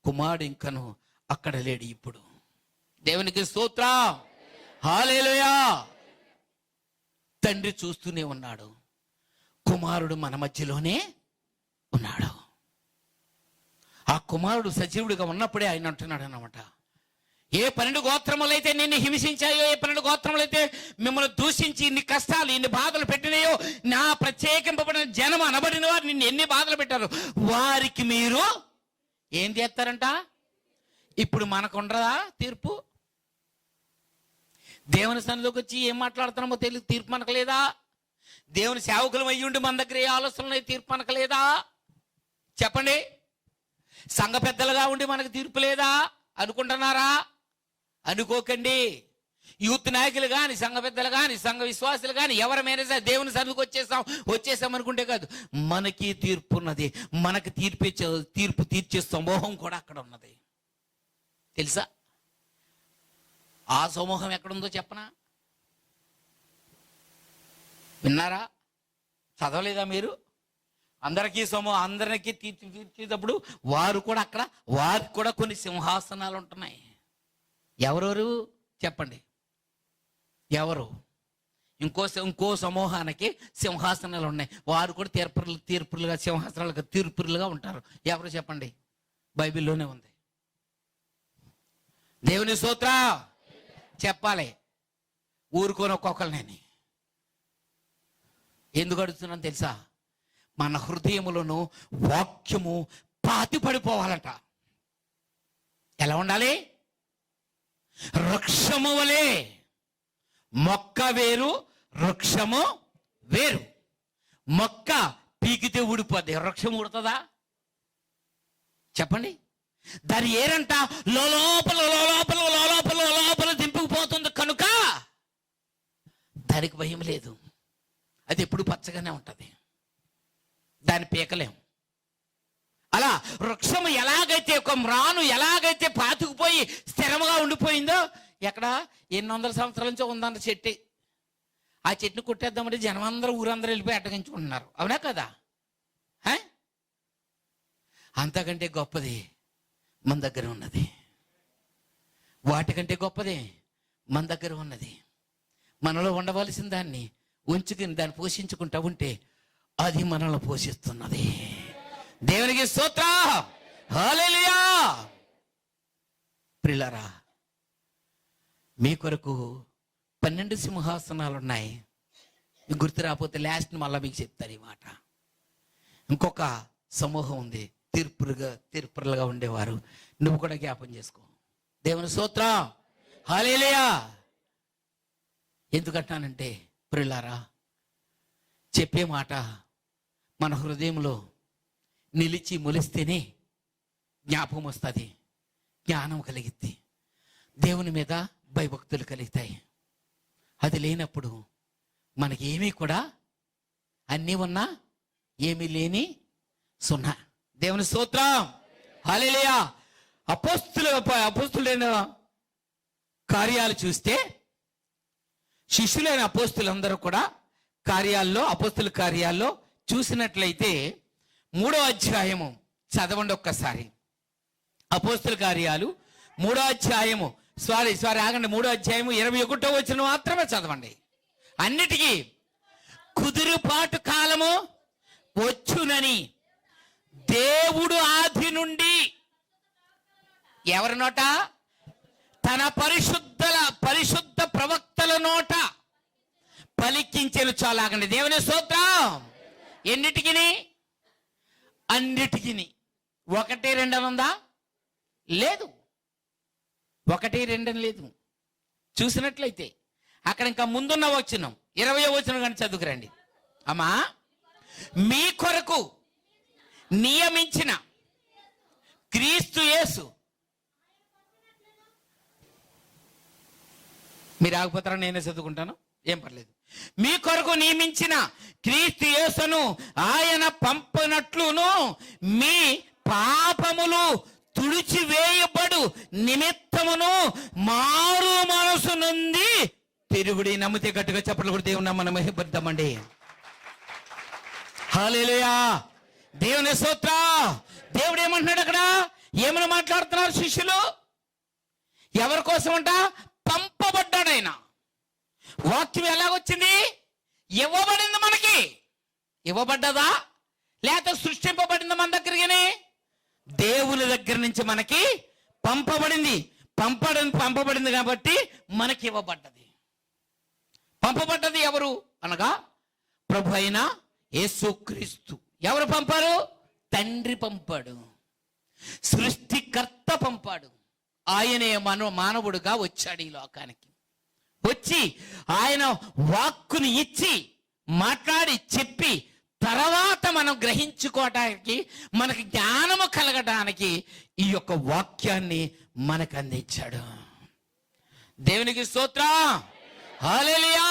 కుమారుడు ఇంకను అక్కడ లేడు. ఇప్పుడు దేవునికి స్తోత్రం, హల్లెలూయా. తండ్రి చూస్తూనే ఉన్నాడు, కుమారుడు మన మధ్యలోనే ఉన్నాడు. ఆ కుమారుడు సజీవుడిగా ఉన్నప్పుడే ఆయన అంటున్నాడు అన్నమాట, ఏ 12 గోత్రములైతే నిన్ను హింసించాయో, ఏ 12 గోత్రములైతే మిమ్మల్ని దూషించి ఇన్ని కష్టాలు ఇన్ని బాధలు పెట్టినాయో, నా ప్రత్యేకింపబడిన జనం అనబడిన వారు నిన్ను ఎన్ని బాధలు పెట్టారు, వారికి మీరు ఏం చేస్తారంట? ఇప్పుడు మనకు ఉండదా తీర్పు? దేవుని సన్నిధిలోకి వచ్చి ఏం మాట్లాడుతున్నామో తెలియదు, తీర్పు మనకు లేదా? దేవుని సేవకులం అయ్యుండి మన దగ్గర ఏ ఆలోచనలు తీర్పు మనకు లేదా? చెప్పండి. సంఘ పెద్దలుగా ఉండి మనకు తీర్పు లేదా అనుకుంటున్నారా? అనుకోకండి. యూత్ నాయకులు కానీ, సంఘ పెద్దలు కానీ, సంఘ విశ్వాసులు కానీ, ఎవరమైనా సరే దేవుని సన్నిధికి వచ్చేసాం అనుకుంటే కాదు, మనకి తీర్పు ఉన్నది. మనకి తీర్పు తీర్చే సమూహం కూడా అక్కడ ఉన్నది. తెలుసా? ఆ సమూహం ఎక్కడుందో చెప్పనా? విన్నారా? చదవలేదా మీరు? అందరికీ తీర్చేటప్పుడు వారు కూడా అక్కడ, వారికి కూడా కొన్ని సింహాసనాలు ఉంటున్నాయి. ఎవరెవరు చెప్పండి? ఎవరు? ఇంకో సమూహానికి సింహాసనాలు ఉన్నాయి. వారు కూడా తీర్పులుగా సింహాసనాలుగా తీర్పులుగా ఉంటారు. ఎవరు చెప్పండి? బైబిల్లోనే ఉంది. దేవుని స్తోత్రం చెప్పాలి. ఊరుకొని ఒక్కొక్కరిని ఎందుకు అడుగుతున్నాను తెలుసా? మన హృదయములను వాక్యము పాతి పడిపోవాలంట. ఎలా ఉండాలి? వృక్షము వలె. మొక్క వేరు, వృక్షము వేరు. మొక్క పీకితే ఊడిపోద్ది, వృక్షం ఊడుతుందా? చెప్పండి. దాని ఏరంట లోపల దింపుకుపోతుంది కనుక దానికి భయం లేదు. అది ఎప్పుడు పచ్చగానే ఉంటుంది, దాన్ని పీకలేం. అలా వృక్షము ఎలాగైతే, ఒక మ్రాను ఎలాగైతే పాతుకుపోయి స్థిరముగా ఉండిపోయిందో, ఎక్కడ ఎన్ని వందల సంవత్సరాల నుంచో ఉందన్న చెట్టు, ఆ చెట్టును కొట్టేద్దామంటే జనమందరూ ఊరందరూ వెళ్ళిపోయి అట్టగించుకుంటున్నారు. అవునా కదా? అంతకంటే గొప్పది మన దగ్గర ఉన్నది. వాటికంటే గొప్పదే మన దగ్గర ఉన్నది. మనలో ఉండవలసిన దాన్ని ఉంచుకుని దాన్ని పోషించుకుంటా ఉంటే అది మనల్ని పోషిస్తున్నది. దేవునికి స్తోత్రం, హల్లెలూయా. ప్రియులారా, మీ కొరకు 12 సింహాసనాలు ఉన్నాయి. గుర్తు రాకపోతే లాస్ట్ మళ్ళీ మీకు చెప్తారు ఈ మాట. ఇంకొక సమూహం ఉంది, తీర్పులుగా ఉండేవారు. నువ్వు కూడా జ్ఞాపం చేసుకో. దేవుని స్తోత్రం, హల్లెలూయా. ఎందుకంటానంటే ప్రియులారా, చెప్పే మాట మన హృదయంలో నిలిచి మొలిస్తేనే జ్ఞాపకం వస్తుంది, జ్ఞానం కలిగిద్ది, దేవుని మీద భయభక్తులు కలుగుతాయి. అది లేనప్పుడు మనకి ఏమీ కూడా, అన్నీ ఉన్నా ఏమీ లేని సున్నా. దేవుని స్తోత్రం, హల్లెలూయా. అపోస్తులైన కార్యాలు చూస్తే శిష్యులైన అపోస్తులందరూ కూడా అపోస్తుల కార్యాల్లో చూసినట్లయితే 3వ అధ్యాయము చదవండి ఒక్కసారి. అపోస్తుల కార్యాలు 3వ అధ్యాయము ఆగండి, 3వ అధ్యాయము 21వ వచనం మాత్రమే చదవండి. అన్నిటికీ కుదురుపాటు కాలము వచ్చునని దేవుడు ఆది నుండి ఎవరి నోట? తన పరిశుద్ధ ప్రవక్తల నోట పలికించెను. చాలాగండి, దేవుని స్తోత్రం. ఎన్నిటికిని? అన్నిటికిని. 1, 2 ఉందా? లేదు. 1, 2 లేదు. చూసినట్లయితే అక్కడ ఇంకా ముందున్న వచనం 20వ వచనం కానీ చదువుకురండి. అమ్మా, మీ కొరకు నియమించిన క్రీస్తు యేసు, మీరు ఆగిపోతారా? నేనే చదువుకుంటాను, ఏం పర్లేదు. మీ కొరకు నియమించిన క్రీస్తు యేసును ఆయన పంపినట్లును మీ పాపములు తుడిచివేయబడు నిమిత్తమును మారు మనసు నుండి తిరుగుడి. నమ్మితే గట్టిగా చెప్పలు కూడా దేవుని మనం మహిమపడతామండి. హల్లెలూయా, దేవుని స్తోత్రం. దేవుడు ఏమంటున్నాడు అక్కడ? ఏమని మాట్లాడుతున్నారు శిష్యులు? ఎవరి కోసం అంట? పంపబడ్డాడు ఆయన. వాక్యం ఎలాగొచ్చింది? ఇవ్వబడింది మనకి. ఇవ్వబడ్డదా లేక సృష్టింపబడింది మన దగ్గరికి? దేవుని దగ్గర నుంచి మనకి పంపబడింది. పంపబడింది కాబట్టి మనకి ఇవ్వబడ్డది. పంపబడ్డది ఎవరు అనగా ప్రభు అయిన యేసుక్రీస్తు. ఎవరు పంపారు? తండ్రి పంపాడు, సృష్టికర్త పంపాడు. ఆయనే మానవుడుగా వచ్చాడు ఈ లోకానికి. వచ్చి ఆయన వాక్కుని ఇచ్చి మాట్లాడి చెప్పి తర్వాత మనం గ్రహించుకోవడానికి, మనకి జ్ఞానము కలగడానికి ఈ యొక్క వాక్యాన్ని మనకు అందించాడు. దేవునికి స్తోత్రం, హల్లెలూయా.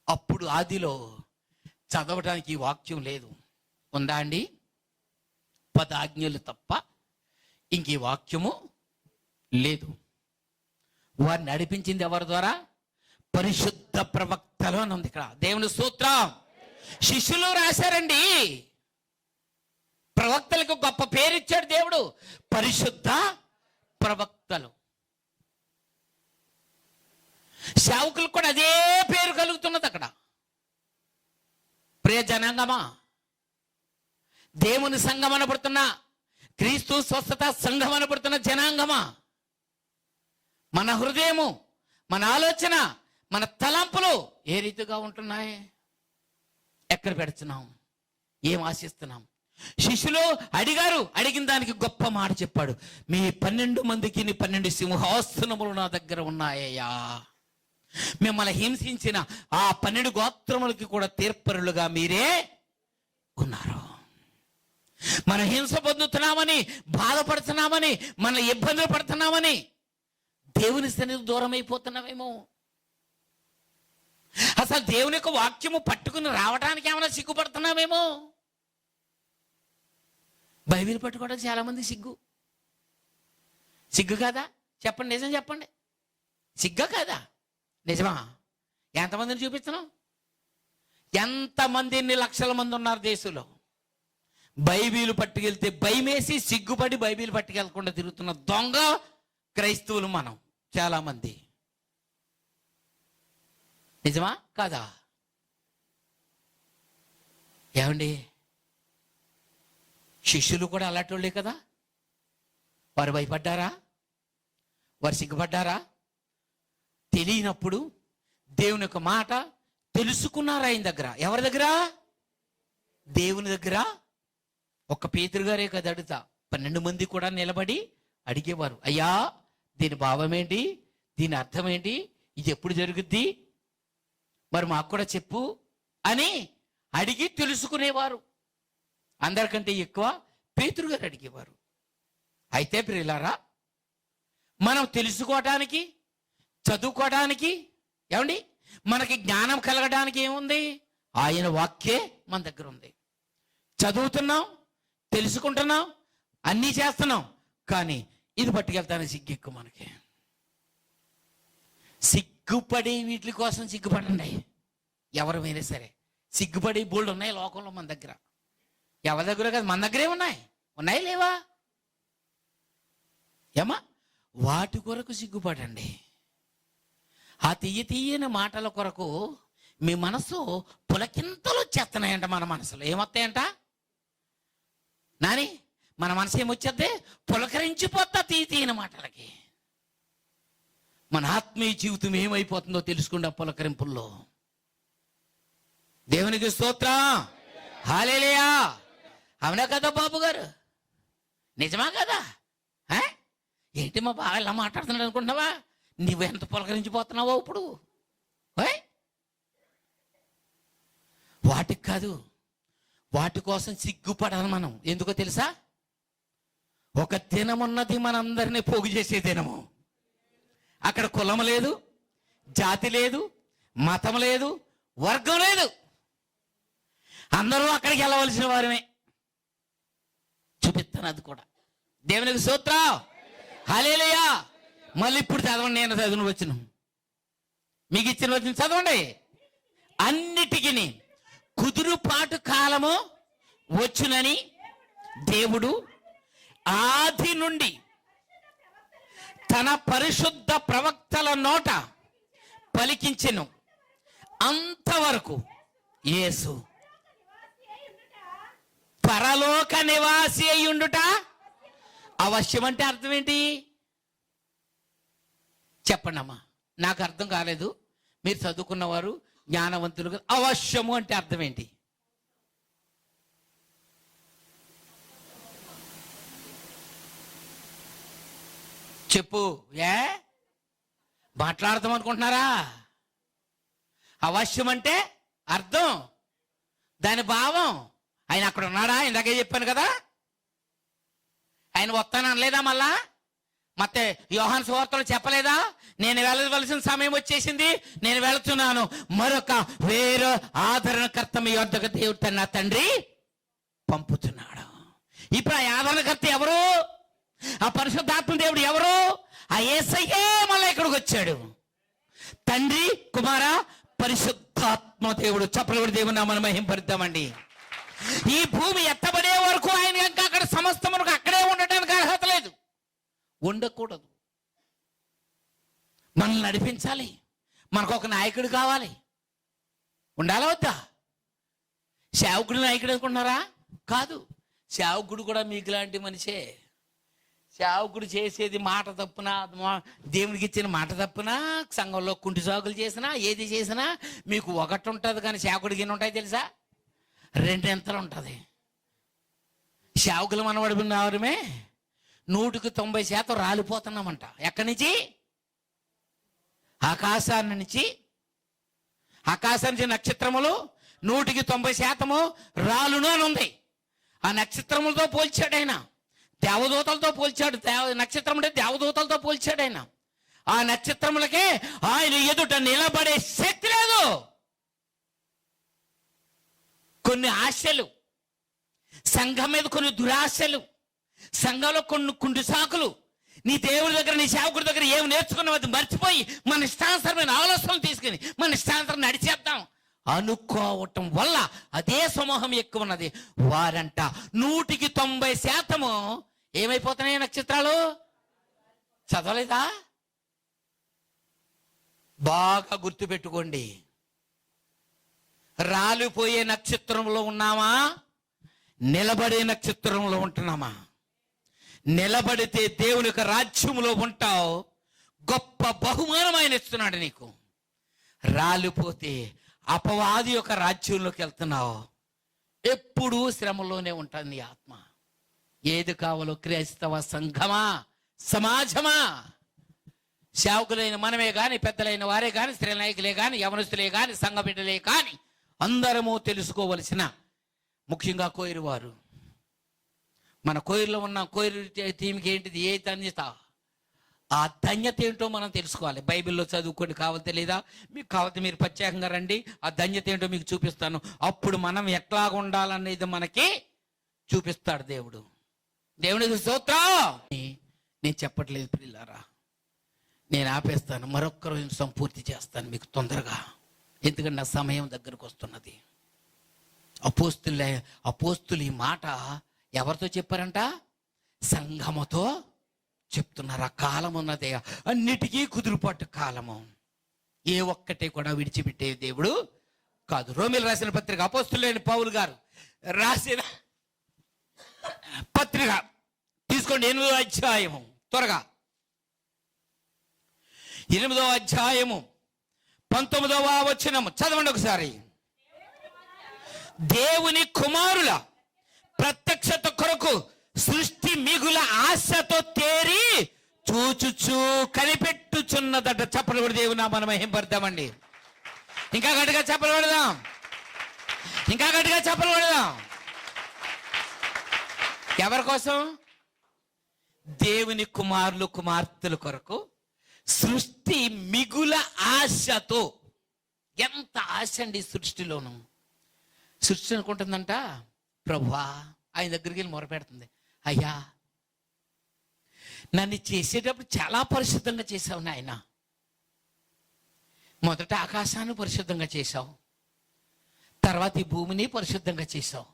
అప్పుడు ఆదిలో చదవడానికి ఈ వాక్యం లేదు. ఉందా అండి? 10 ఆజ్ఞలు తప్ప ఇంక ఈ వాక్యము లేదు. వారిని నడిపించింది ఎవరి ద్వారా? పరిశుద్ధ ప్రవక్తలు అని ఉంది ఇక్కడ. దేవుని స్తోత్రం. శిష్యులు రాశారండి. ప్రవక్తలకు గొప్ప పేరు ఇచ్చాడు దేవుడు, పరిశుద్ధ ప్రవక్తలు. సేవకులకు కూడా అదే పేరు కలుగుతున్నది అక్కడ. ప్రియ జనాంగమా, దేవుని సంఘం అనబడుతున్న, క్రీస్తు స్వస్థత సంఘం అనబడుతున్న జనాంగమా, మన హృదయము, మన ఆలోచన, మన తలంపులు ఏ రీతిగా ఉంటున్నాయి? ఎక్కడ పెడుతున్నాం? ఏం ఆశిస్తున్నాం? శిష్యులు అడిగారు. అడిగిన దానికి గొప్ప మాట చెప్పాడు. మీ 12 మందికి 12 సింహాసనములు నా దగ్గర ఉన్నాయ్యా. మిమ్మల్ని హింసించిన ఆ 12 గోత్రములకి కూడా తీర్పరులుగా మీరే ఉన్నారు. మనం హింస పొందుతున్నామని, బాధపడుతున్నామని, మన ఇబ్బందులు పడుతున్నామని దేవుని సన్నిధికి దూరం అయిపోతున్నామేమో. అసలు దేవుని యొక్క వాక్యము పట్టుకుని రావడానికి ఏమైనా సిగ్గుపడుతున్నామేమో. బైబిల్ పట్టుకోవడం చాలా మంది సిగ్గు కాదా? చెప్పండి, నిజం చెప్పండి. సిగ్గా కాదా? నిజమా? ఎంతమందిని చూపిస్తున్నాం? ఎంతమంది, ఎన్ని లక్షల మంది ఉన్నారు దేశంలో. బైబిల్ పట్టుకెళ్తే భయమేసి సిగ్గుపడి బైబిల్ పట్టుకెళ్లకుండా తిరుగుతున్న దొంగ క్రైస్తవులు మనం చాలా మంది. నిజమా కాదా? ఏమండి, శిష్యులు కూడా అలాంటి వాళ్ళే కదా. వారు భయపడ్డారా? వారు సిగ్గుపడ్డారా? తెలియనప్పుడు దేవుని యొక్క మాట తెలుసుకున్నారు ఆయన దగ్గర. ఎవరి దగ్గర? దేవుని దగ్గర. ఒక్క పేతురు గారే కదా అడుగుతా, 12 మంది కూడా నిలబడి అడిగేవారు. అయ్యా, దీని భావం ఏంటి? దీని అర్థం ఏంటి? ఇది ఎప్పుడు జరుగుద్ది, మరి మాకు కూడా చెప్పు అని అడిగి తెలుసుకునేవారు. అందరికంటే ఎక్కువ పేతురు గారు అడిగేవారు. అయితే ప్రియులారా, మనం తెలుసుకోవటానికి, చదువుకోవడానికి, ఏమండి, మనకి జ్ఞానం కలగడానికి ఏముంది? ఆయన వాక్యే మన దగ్గర ఉంది. చదువుతున్నాం, తెలుసుకుంటున్నాం, అన్నీ చేస్తున్నాం, కానీ ఇది పట్టుకెళ్తాను సిగ్గు ఎక్కువ మనకి. సిగ్గుపడి వీటి కోసం సిగ్గుపడండి. ఎవరైనా సరే సిగ్గుపడి బోల్డ్ ఉన్నాయి లోకంలో మన దగ్గర. ఎవరి దగ్గర కాదు, మన దగ్గరే ఉన్నాయి లేవా? ఏమా, వాటి కొరకు సిగ్గుపడండి. ఆ తీయని మాటల కొరకు మీ మనసు పులకింతలు వచ్చేస్తున్నాయంట. మన మనసులో ఏమొస్తాయంట నాని? మన మనసు ఏమొచ్చేద్ది? పులకరించిపోతా తీయని మాటలకి. మన ఆత్మీయ జీవితం ఏమైపోతుందో తెలుసుకుంటే ఆ పులకరింపుల్లో. దేవునికి స్తోత్రం, హల్లెలూయా. అవునా కదా బాబు గారు? నిజమా కదా? ఏంటి మా బాగా ఇలా మాట్లాడుతున్నాడు అనుకుంటున్నావా? నువ్వు ఎంత పులకరించిపోతున్నావో ఇప్పుడు. వాటికి కాదు, వాటి కోసం సిగ్గుపడాలి మనం. ఎందుకో తెలుసా? ఒక దినమున్నది మనందరినీ పోగు చేసే దినము. అక్కడ కులం లేదు, జాతి లేదు, మతం లేదు, వర్గం లేదు. అందరూ అక్కడికి వెళ్ళవలసిన వారమే. చూపిస్తాను అది కూడా. దేవునికి స్తోత్రం, హల్లెలూయా. మళ్ళీ ఇప్పుడు చదవండి, నేను చదివిన వచనం మీకు ఇచ్చిన వచనం చదవండి. అన్నిటికీ కుదురుపాటు కాలము వచ్చునని దేవుడు ఆది నుండి తన పరిశుద్ధ ప్రవక్తల నోట పలికించెను. అంతవరకు యేసు పరలోక నివాసి అయ్యుండుట అవశ్యం. అంటే అర్థం ఏంటి చెప్పండి అమ్మా, నాకు అర్థం కాలేదు. మీరు చదువుకున్నవారు, జ్ఞానవంతులు. అవశ్యము అంటే అర్థం ఏంటి? చెప్పు. మాట్లాడదాం అనుకుంటున్నారా? అవశ్యం అంటే అర్థం, దాని భావం. ఆయన అక్కడ ఉన్నాడా? ఇందాకే చెప్పాను కదా, ఆయన వస్తాను అనలేదా? మళ్ళా ಮತ್ತೆ యోహాను సువార్తలో చెప్పలేదా? నేను వెళ్ళవలసిన సమయం వచ్చేసింది, నేను వెళుతున్నాను, మరొక వేరే ఆదరణకర్త మీ వద్దకు దేవుడు తన తండ్రి పంపుతున్నాడు. ఇప్పుడు ఆ ఆదరణకర్త ఎవరు? ఆ పరిశుద్ధాత్మ దేవుడు ఎవరు? ఆ యేసయ్యే మళ్ళీ ఇక్కడికి వచ్చాడు. తండ్రి, కుమార, పరిశుద్ధాత్మ దేవుడు. చప్పలబడి దేవుని నామమున మహింపరుద్దామండి. ఈ భూమి ఎత్తబడే వరకు ఆయన ఇంకా అక్కడ సమస్తమునకు అక్కడే ఉండటానికి అర్హత లేదు, ఉండకూడదు. మనల్ని నడిపించాలి, మనకు ఒక నాయకుడు కావాలి. ఉండాలా వద్దా? సేవకుడు నాయకుడు అనుకుంటున్నారా? కాదు, సేవకుడు కూడా మీకు లాంటి మనిషే. సేవకుడు చేసేది మాట తప్పున, దేవునికి ఇచ్చిన మాట తప్పున, సంఘంలో కుంటి సాగులు చేసినా, ఏది చేసినా మీకు ఒకటి ఉంటుంది, కానీ సేవకుడికి ఎన్ని ఉంటాయి తెలుసా? రెండెంతలు ఉంటుంది. సేవకులు మనబడినవారమే 190% రాలిపోతున్నామంట. ఎక్కడి నుంచి? ఆకాశాన్ని నుంచి. ఆకాశానికి నక్షత్రములు 190% రాలును అని ఉంది. ఆ నక్షత్రములతో పోల్చాడు ఆయన, దేవదూతలతో పోల్చాడు. నక్షత్రం అంటే దేవదూతలతో పోల్చాడు ఆయన. ఆ నక్షత్రములకే ఆయన ఎదుట నిలబడే శక్తి లేదు. కొన్ని ఆశలు, సంఘం మీద కొన్ని దురాశలు, సంఘంలో కొన్ని కుంటి సాకులు, నీ దేవుడి దగ్గర, నీ సేవకుడి దగ్గర ఏమి నేర్చుకున్నావు అది మర్చిపోయి మన ఇష్టానుసరమైన ఆలోచనలు తీసుకుని మన ఇష్టానుసరం నడిచేద్దాం అనుకోవటం వల్ల అదే సమూహం ఎక్కువ ఉన్నది. వారంట 190% ఏమైపోతున్నాయి నక్షత్రాలు? చదవలేదా? బాగా గుర్తుపెట్టుకోండి. రాలిపోయే నక్షత్రంలో ఉన్నామా? నిలబడే నక్షత్రంలో ఉంటున్నామా? నిలబడితే దేవుని యొక్క రాజ్యంలో ఉంటావు, గొప్ప బహుమానం ఆయన ఇస్తున్నాడు నీకు. రాలిపోతే అపవాది యొక్క రాజ్యంలోకి వెళ్తున్నావు, ఎప్పుడూ శ్రమలోనే ఉంటుంది ఆత్మ. ఏది కావాలో క్రైస్తవ సంఘమా, సమాజమా, సేవకులైన మనమే కానీ, పెద్దలైన వారే కానీ, స్త్రీ నాయకులే కానీ, యవనస్తులే కానీ, సంఘ బిడ్డలే కానీ అందరము తెలుసుకోవలసిన, ముఖ్యంగా కోయిరు వారు, మన కోయిరులో ఉన్న కోయిరు టీంకి ఏంటిది, ఏ ధన్యత, ఆ ధన్యత ఏంటో మనం తెలుసుకోవాలి. బైబిల్లో చదువుకోండి, కావాలి తెలీదా మీకు, కావాలి మీరు ప్రత్యేకంగా రండి, ఆ ధన్యత ఏంటో మీకు చూపిస్తాను. అప్పుడు మనం ఎట్లాగా ఉండాలనేది మనకి చూపిస్తాడు దేవుడు. దేవునికి స్తోత్రం. నేను చెప్పట్లేదు ప్రియులారా, నేను ఆపేస్తాను, మరొక్క నిమిషం పూర్తి చేస్తాను మీకు తొందరగా, ఎందుకంటే నా సమయం దగ్గరకు వస్తున్నది. అపోస్తులు ఈ మాట ఎవరితో చెప్పారంట? సంఘముతో చెప్తున్నారు. ఆ కాలం ఉన్నదే అన్నిటికీ కుదురుపాటు కాలము, ఏ ఒక్కటే కూడా విడిచిపెట్టే దేవుడు కాదు. రోమీయులకు రాసిన పత్రిక, అపోస్తులైన పౌలు గారు రాసిన పత్రిక తీసుకోండి, 8వ అధ్యాయము, త్వరగా 8వ అధ్యాయము 19వ వచనము చదవండి ఒకసారి. దేవుని కుమారుల ప్రత్యక్షత కొరకు సృష్టి మిగుల ఆశతో తేరి చూచుచూ కనిపెట్టుచున్నదట. చెప్పలు కూడా దేవుని నామమున మహిమపడదామండి. ఇంకా గట్టిగా చెప్పలు పడదాం, ఇంకా గట్టిగా చెప్పలు పడదాం. ఎవరి కోసం? దేవుని కుమారులు కుమార్తెల కొరకు సృష్టి మిగుల ఆశతో. ఎంత ఆశ అండి సృష్టిలోను. సృష్టి అనుకుంటుందంట, ప్రభువా ఆయన దగ్గరికి వెళ్ళి మొరపెడుతుంది, అయ్యా నన్ను చేసేటప్పుడు చాలా పరిశుద్ధంగా చేశావు నాయన. మొదట ఆకాశాన్ని పరిశుద్ధంగా చేశావు, తర్వాత ఈ భూమిని పరిశుద్ధంగా చేశావు,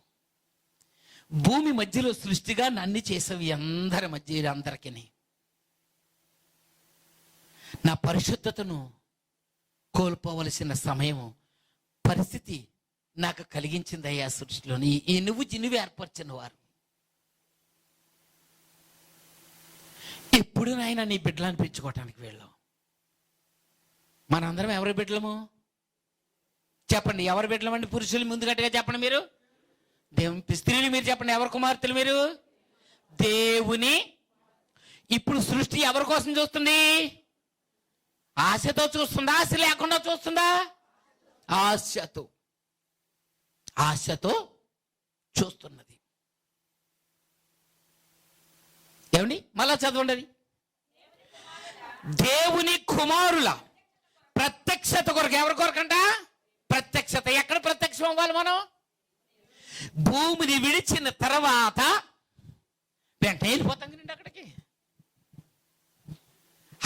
భూమి మధ్యలో సృష్టిగా నన్ను చేసావు, అందరి మధ్య అందరికీ నా పరిశుద్ధతను కోల్పోవలసిన సమయం, పరిస్థితి నాకు కలిగించింది అయ్యా సృష్టిలోని. ఈ నువ్వు ఏర్పరిచిన వారు ఎప్పుడు నాయన నీ బిడ్డలు అనిపించుకోవటానికి వెళ్ళాం. మనందరం ఎవరి బిడ్డలము చెప్పండి, ఎవరి బిడ్డలమండి? పురుషులు ముందు గట్టిగా చెప్పండి మీరు. దేవుని స్త్రీలు మీరు చెప్పండి, ఎవరి కుమార్తెలు మీరు? దేవుని. ఇప్పుడు సృష్టి ఎవరి కోసం చూస్తుంది? ఆశతో చూస్తుందా, ఆశ లేకుండా చూస్తుందా? ఆశతో చూస్తున్నది. ఏమండి మళ్ళా చదవండి. అది దేవుని కుమారుల ప్రత్యక్షత కొరకు. ఎవరి కొరకంట? ప్రత్యక్షత. ఎక్కడ ప్రత్యక్షం అవ్వాలి మనం? భూమిని విడిచిన తర్వాత వెంటనే వెళ్ళిపోతాం కదండి అక్కడికి.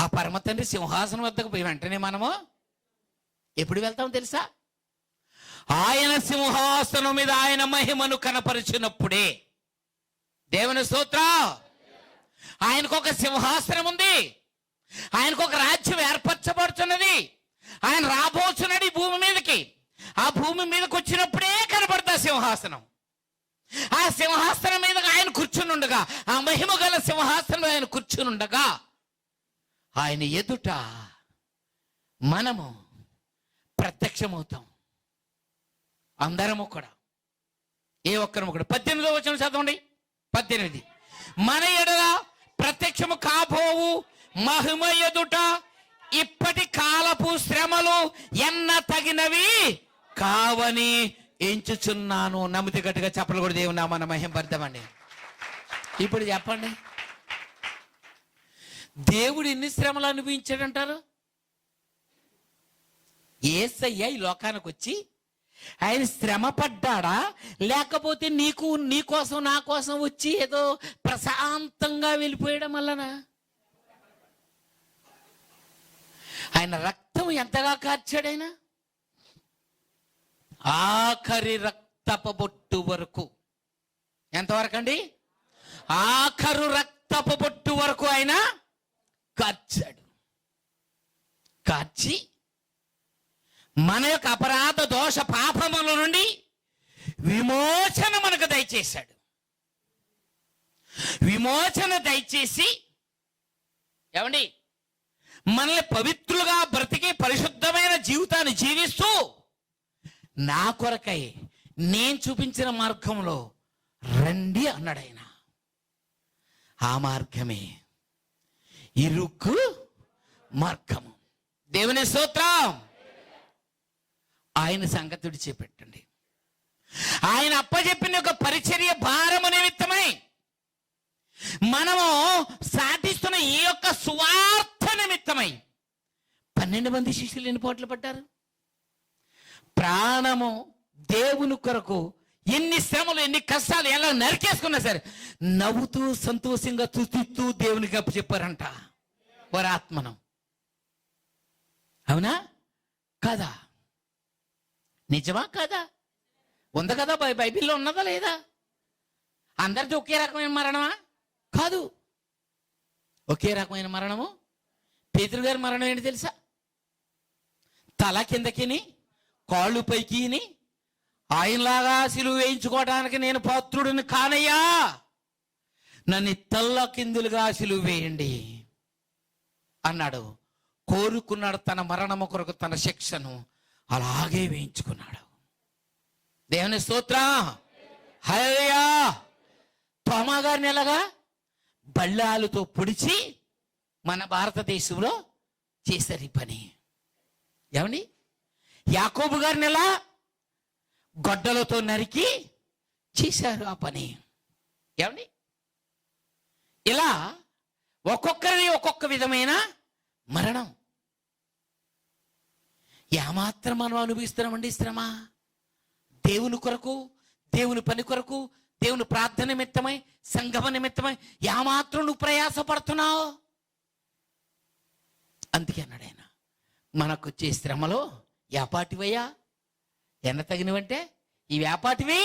ఆ పరమ తండ్రి సింహాసనం వద్దకు పోయి వెంటనే మనము ఎప్పుడు వెళ్తాం తెలుసా? ఆయన సింహాసనం మీద ఆయన మహిమను కనపరిచినప్పుడే. దేవుని స్తోత్రం. ఆయనకు ఒక సింహాసనం ఉంది, ఆయనకు ఒక రాజ్యం ఏర్పరచబడుతున్నది. ఆయన రాబోతున్నది ఈ భూమి మీదకి. ఆ భూమి మీదకి వచ్చినప్పుడే కనపడతా సింహాసనం. ఆ సింహాసనం మీద ఆయన కూర్చుని ఉండగా, ఆ మహిమ గల సింహాసనం ఆయన కూర్చుని ఉండగా, ఆయన ఎదుట మనము ప్రత్యక్షమవుతాం అందరము కూడా, ఏ ఒక్కరము కూడా. 18వ వచనం చదవండి. 18. మన ఎడల ప్రత్యక్షము కాబోవు మహిమ ఎదుట ఇప్పటి కాలపు శ్రమలు ఎన్న తగినవి కావని ఎంచుచున్నాను. నమ్మితే గట్టిగా చెప్పలు కూడా దేవుని నామమున మహిమపడదామండి. ఇప్పుడు చెప్పండి, దేవుడు ఎన్ని శ్రమలు అనుభవించాడంటారు? యేసయ్య ఈ లోకానికి వచ్చి ఆయన శ్రమ పడ్డాడా, లేకపోతే నీ కోసం నా కోసం వచ్చి ఏదో ప్రశాంతంగా వెళ్ళిపోయడం వల్లనా? ఆయన రక్తం ఎంతగా కార్చాడు ఆయన? ఆఖరి రక్తపు బొట్టు వరకు. ఎంతవరకు అండి? ఆఖరు రక్తపు బొట్టు వరకు ఆయన కార్చాడు. కార్చి మన యొక్క అపరాధ దోష పాపముల నుండి విమోచన మనకు దయచేశాడు. విమోచన దయచేసి ఏమండి మనల్ని పవిత్రులుగా బ్రతికి పరిశుద్ధమైన జీవితాన్ని జీవిస్తూ నా కొరకై నేను చూపించిన మార్గంలో రండి అన్నాడు ఆయన. ఆ మార్గమే ఇరుకు మార్గము. దేవుని స్తోత్రం. ఆయన సంగతి విడిచిపెట్టండి. ఆయన అప్పచెప్పిన ఒక పరిచర్య భారము నిమిత్తమై మనము సాధిస్తున్న ఈ యొక్క సువార్త నిమిత్తమై 12 మంది శిష్యులు ఎన్ని పోట్లు పడ్డారు? ప్రాణము దేవుని కొరకు ఎన్ని శ్రమలు, ఎన్ని కష్టాలు ఎలా నరికేసుకున్నా సరే నవ్వుతూ సంతోషంగా తుతిస్తూ దేవునికి అప్పచెప్పారంట వారి ఆత్మను. అవునా కాదా? నిజమా కాదా? ఉంది కదా, బైబిల్లో ఉన్నదా లేదా? అందరిది ఒకే రకమైన మరణమా? కాదు, ఒకే రకమైన మరణము. పేతురు గారి మరణం ఏంటి తెలుసా? తల కిందకిని కాళ్ళు పైకిని ఆయనలాగా సిలువ వేయించుకోవడానికి నేను పాత్రుడిని కానయ్యా, నన్ను తల్ల కిందులుగా సిలువ వేయండి అన్నాడు. కోరుకున్నాడు తన మరణము కొరకు తన శిక్షను అలాగే వేయించుకున్నాడు. దేవుని స్తోత్రం. హల్లెలూయా. తోమా గారిని ఎలాగా బళ్ళాలతో పొడిచి మన భారతదేశంలో చేశారు ఈ పని. ఏమండి? యాకోబు గారిని ఎలా గొడ్డలతో నరికి చేశారు ఆ పని. ఏమండి? ఇలా ఒక్కొక్కరిని ఒక్కొక్క విధమైన మరణం. ఏమాత్రం మనం అనుభవిస్తున్నామండి శ్రమ? దేవుని కొరకు, దేవుని పని కొరకు, దేవుని ప్రార్థన నిమిత్తమై, సంగమ నిమిత్తమై ఏమాత్రం నువ్వు ప్రయాసపడుతున్నావు? అందుకే అన్నాడు ఆయన, మనకు వచ్చే శ్రమలో యాపాటివయ్యా, ఎన్న తగినవంటే ఈ వ్యాపాటివి.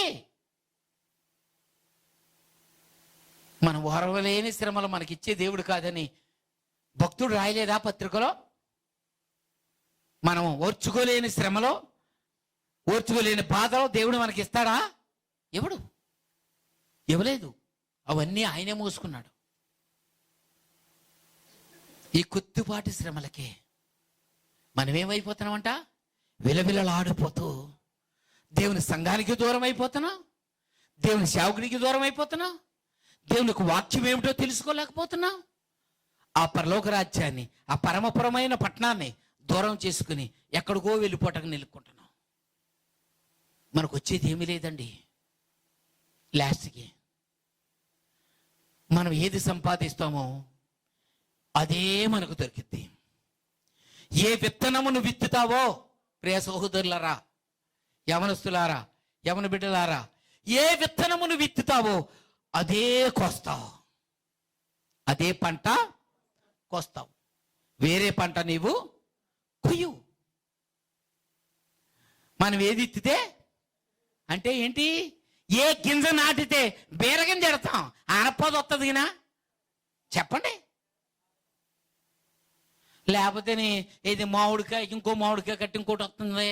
మనం ఓర్వలేని శ్రమలు మనకిచ్చే దేవుడు కాదని భక్తుడు రాయలేదా పత్రికలో? మనం ఓర్చుకోలేని శ్రమలో, ఓర్చుకోలేని బాధలో దేవుడు మనకి ఇస్తాడా? ఎవడు ఇవ్వలేదు. అవన్నీ ఆయనే మోసుకున్నాడు. ఈ కొద్దిపాటి శ్రమలకే మనమేమైపోతున్నామంట? విలవిలలాడిపోతూ దేవుని సంఘానికి దూరం అయిపోతున్నాం, దేవుని సేవకునికి దూరం అయిపోతున్నాం, దేవునికి వాక్యం ఏమిటో తెలుసుకోలేకపోతున్నాం. ఆ పరలోక రాజ్యాన్ని, ఆ పరమపురమైన పట్టణాన్ని దూరం చేసుకుని ఎక్కడికో వెళ్ళిపోవటానికి నిలుక్కుంటున్నాం. మనకు వచ్చేది ఏమీ లేదండి. లాస్ట్కి మనం ఏది సంపాదిస్తామో అదే మనకు దొరికిద్ది. ఏ విత్తనమును విత్తుతావో ప్రియ సహోదరులారా, యవనస్తులారా, యవన బిడ్డలారా, ఏ విత్తనమును విత్తుతావో అదే కోస్తావు, అదే పంట కోస్తావు. వేరే పంట నీవు కొయ్యు. మనం ఏది విత్తితే అంటే ఏంటి? ఏ గింజ నాటితే బీరగింజ ఎడతాం, ఆనపది వస్తుంది గినా చెప్పండి. లేకపోతే ఇది మామిడికాయ ఇంకో మామిడికాయ కట్టి ఇంకోటి వస్తుంది,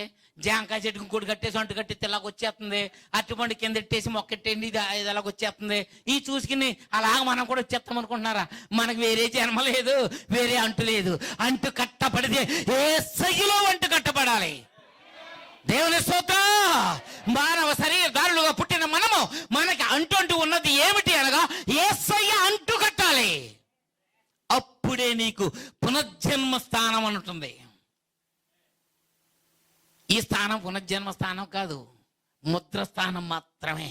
జాంకాయ చెట్టు ఇంకోటి కట్టేసి అంటు కట్టేసి ఇలాగ వచ్చేస్తుంది, అరటిపండు కింద ఎట్టేసి మొక్కెట్టేయండి ఇది ఇలాగ వచ్చేస్తుంది. ఈ చూసుకుని అలాగ మనం కూడా వచ్చేస్తాం అనుకుంటున్నారా? మనకు వేరే జన్మ లేదు, వేరే అంటు లేదు. అంటు కట్టబడితే యేసయ్యలో అంటు కట్టబడాలి. దేవుని స్తోత్రం. మానవ శరీరధారులుగా పుట్టిన మనము మనకి అంటు ఉన్నది ఏమిటి అనగా యేసయ్య అంటు కట్టాలి. అప్పుడే నీకు పునర్జన్మ స్థానం అని ఉంటుంది. ఈ స్థానం పునర్జన్మ స్థానం కాదు, ముద్ర స్థానం మాత్రమే.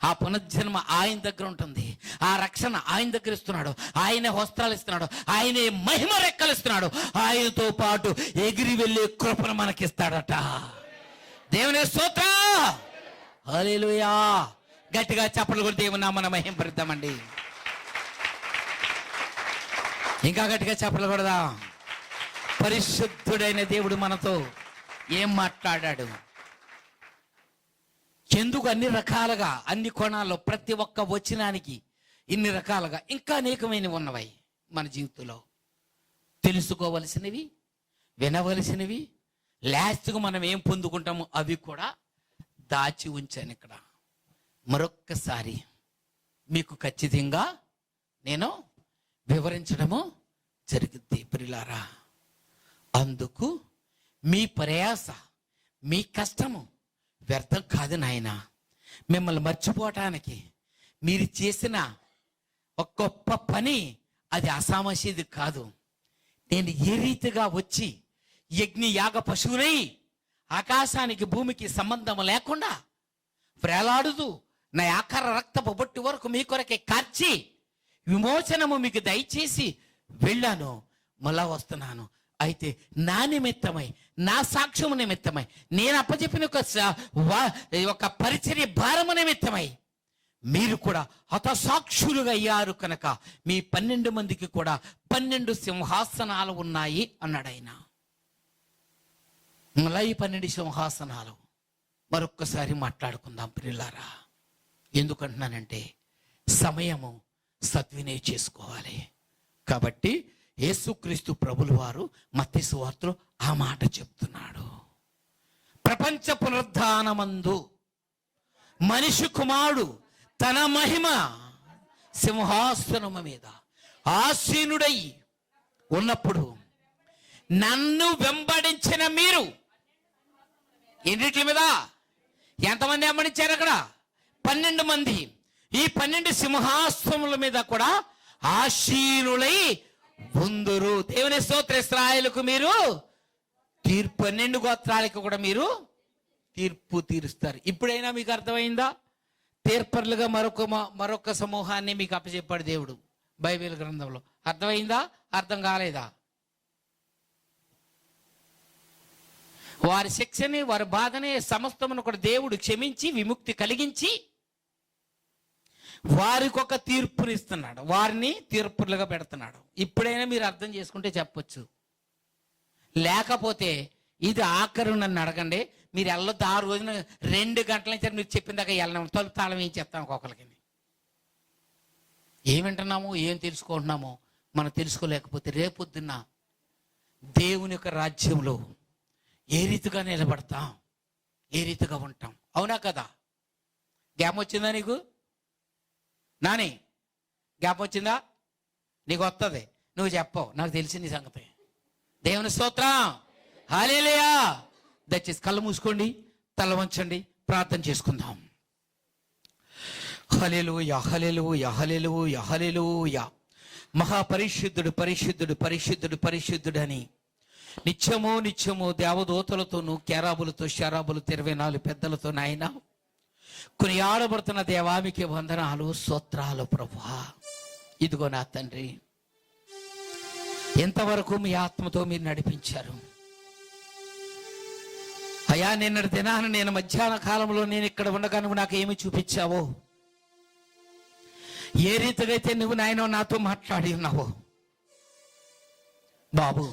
ఆ పునర్జన్మ ఆయన దగ్గర ఉంటుంది, ఆ రక్షణ ఆయన దగ్గర ఇస్తున్నాడు, ఆయనే వస్త్రాలు ఇస్తున్నాడు, ఆయనే మహిమ రెక్కలు ఇస్తున్నాడు, ఆయనతో పాటు ఎగిరి వెళ్ళే కృపను మనకిస్తాడట. దేవుని స్తోత్రం. హల్లెలూయా. గట్టిగా చప్పట్లు కొట్టి దేవుని నామమున మహింపరుద్దామండి. ఇంకా గట్టిగా చప్పట్లు కొడదాం. పరిశుద్ధుడైన దేవుడు మనతో ఏం మాట్లాడాడు? ఎందుకు అన్ని రకాలుగా, అన్ని కోణాల్లో, ప్రతి ఒక్క వచనానికి ఇన్ని రకాలుగా ఇంకా అనేకమైనవి ఉన్నవి మన జీవితంలో. తెలుసుకోవలసినవి, వినవలసినవి, లాస్ట్గా మనం ఏం పొందుకుంటామో అవి కూడా దాచి ఉంచాను ఇక్కడ. మరొక్కసారి మీకు ఖచ్చితంగా నేను వివరించడము జరుగుద్ది ప్రియులారా. అందుకు మీ ప్రయాస, మీ కష్టము వ్యర్థం కాదు నాయన. మిమ్మల్ని మర్చిపోవటానికి మీరు చేసిన ఒక గొప్ప పని అది అసామస్యది కాదు. నేను ఏ రీతిగా వచ్చి యజ్ఞ యాగ పశువునై ఆకాశానికి భూమికి సంబంధం లేకుండా వేలాడుతూ నా ఆకార రక్తపు బొట్టు వరకు మీ కొరకే కార్చి విమోచనము మీకు దయచేసి వెళ్ళాను, మళ్ళా వస్తున్నాను. అయితే నా నిమిత్తమై, నా సాక్ష్యము నిమిత్తమై, నేను అప్పచెప్పిన ఒక పరిచర్య భారము నిమిత్తమై మీరు కూడా హతసాక్షులుగా అయ్యారు కనుక మీ 12 మందికి కూడా 12 సింహాసనాలు ఉన్నాయి అన్నాడు ఆయన. మళ్ళీ ఈ 12 సింహాసనాలు మరొక్కసారి మాట్లాడుకుందాం ప్రియులారా. ఎందుకంటున్నానంటే సమయము సద్వినియోగం చేసుకోవాలి. కాబట్టి యేసుక్రీస్తు ప్రభుల వారు మత్తయి సువార్తలో ఆ మాట చెప్తున్నాడు. ప్రపంచ పునరుద్ధానమందు మనిషి కుమారుడు తన మహిమ సింహాసనము మీద ఆసీనుడై ఉన్నప్పుడు నన్ను వెంబడించిన మీరు ఎన్నిటి మీద ఎంతమంది వెంబడించారు? అక్కడ 12 మంది. ఈ 12 సింహాసనముల మీద కూడా ఆసీనులై ఉందురు. దేవుని స్తోత్రం. ఇశ్రాయేలుకు మీరు తీర్పు, 12 గోత్రాలకు కూడా మీరు తీర్పు తీరుస్తారు. ఇప్పుడైనా మీకు అర్థమైందా? తీర్పర్లుగా మరొక సమూహాన్ని మీకు అప్పచెప్పాడు దేవుడు బైబిల్ గ్రంథంలో. అర్థమైందా? అర్థం కాలేదా? వారి శిక్షని, వారి బాధని సమస్తమును కూడా దేవుడు క్షమించి విముక్తి కలిగించి వారికి ఒక తీర్పునిస్తున్నాడు, వారిని తీర్పులుగా పెడుతున్నాడు. ఇప్పుడైనా మీరు అర్థం చేసుకుంటే చెప్పొచ్చు. లేకపోతే ఇది ఆఖరు నన్ను అడగండి, మీరు వెళ్ళొద్దు. ఆ రోజున 2 గంటల నుంచి మీరు చెప్పిన దాకా వెళ్ళినాము, తలుపు తాళం ఏం చెప్తాం ఒక్కొక్కరికి. ఏం వింటున్నామో ఏం తెలుసుకుంటున్నామో మనం తెలుసుకోలేకపోతే రేపొద్దున్న దేవుని యొక్క రాజ్యంలో ఏ రీతిగా నిలబడతాం, ఏ రీతిగా ఉంటాం? అవునా కదా? జ్ఞాపం వచ్చిందా నీకు? నాని జ్ఞాపం వచ్చిందా? నీకు వస్తుంది, నువ్వు చెప్పవు, నాకు తెలిసింది నీ సంగతి. దేవుని స్తోత్రం. హల్లెలూయా. దయచేసి కళ్ళు మూసుకోండి, తల వంచండి, ప్రార్థన చేసుకుందాం. హల్లెలూయా, హల్లెలూయా, హల్లెలూయా, హల్లెలూయా. మహాపరిశుద్ధుడు, పరిశుద్ధుడు, పరిశుద్ధుడు, పరిశుద్ధుడు అని నిత్యము దేవదూతలతోనూ కేరాబులతో శరాబులు 24 పెద్దలతో నాయన కొనియాడబడుతున్న దేవానికి వందనాలు, స్తోత్రాలు ప్రభువా. ఇదిగో నా తండ్రి, ఎంతవరకు మీ ఆత్మతో మీరు నడిపించారు అయ్యా. నిన్నటి దినాన నేను మధ్యాహ్న కాలంలో నేను ఇక్కడ ఉండగా నువ్వు నాకు ఏమి చూపించావో, ఏ రీతిగా అయితే నువ్వు నాయన నాతో మాట్లాడి ఉన్నావో బాబు,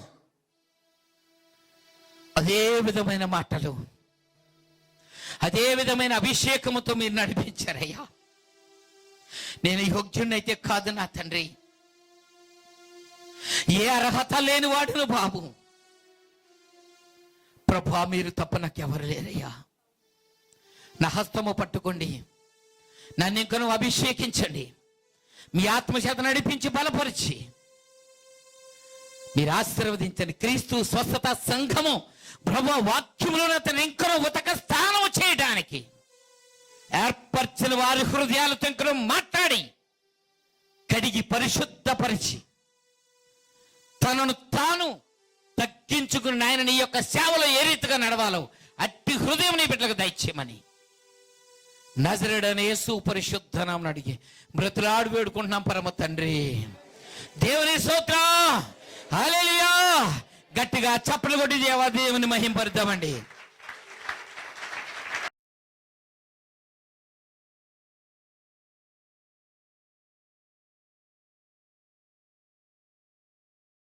అదే విధమైన మాటలు, అదే విధమైన అభిషేకముతో మీరు నడిపించారయ్యా. నేను యోగ్యున్నైతే కాదు నా తండ్రి, ఏ అర్హత లేని వాడును బాబు. ప్రభా, మీరు తప్ప నాకెవరు లేరయ్యా. నా హస్తము పట్టుకోండి, నన్ను ఇంకను అభిషేకించండి, మీ ఆత్మచేత నడిపించి బలపరిచి మీరు ఆశీర్వదించండి. క్రీస్తు స్వస్థత సంఘము ప్రభు వాక్యములో అతను ఇంకనూ ఉతక స్థానం చేయడానికి ఏర్పరిచిన వారి హృదయాలతో ఇంకనూ మాట్లాడి కడిగి పరిశుద్ధపరిచి తనను తాను తగ్గించుకుని ఆయన నీ యొక్క సేవలో ఏ రీతిగా నడవాలో అట్టి హృదయం నీ బిడ్డలకు దయచేయమని నజరేయుడైన యేసు పరిశుద్ధ నామమున అడిగి బ్రతులాడి వేడుకుంటున్నాం పరమ తండ్రి. దేవుని స్తోత్రం. హల్లెలూయా. గట్టిగా చప్పట్లు కొట్టి దేవుని మహింపరుద్దామండి.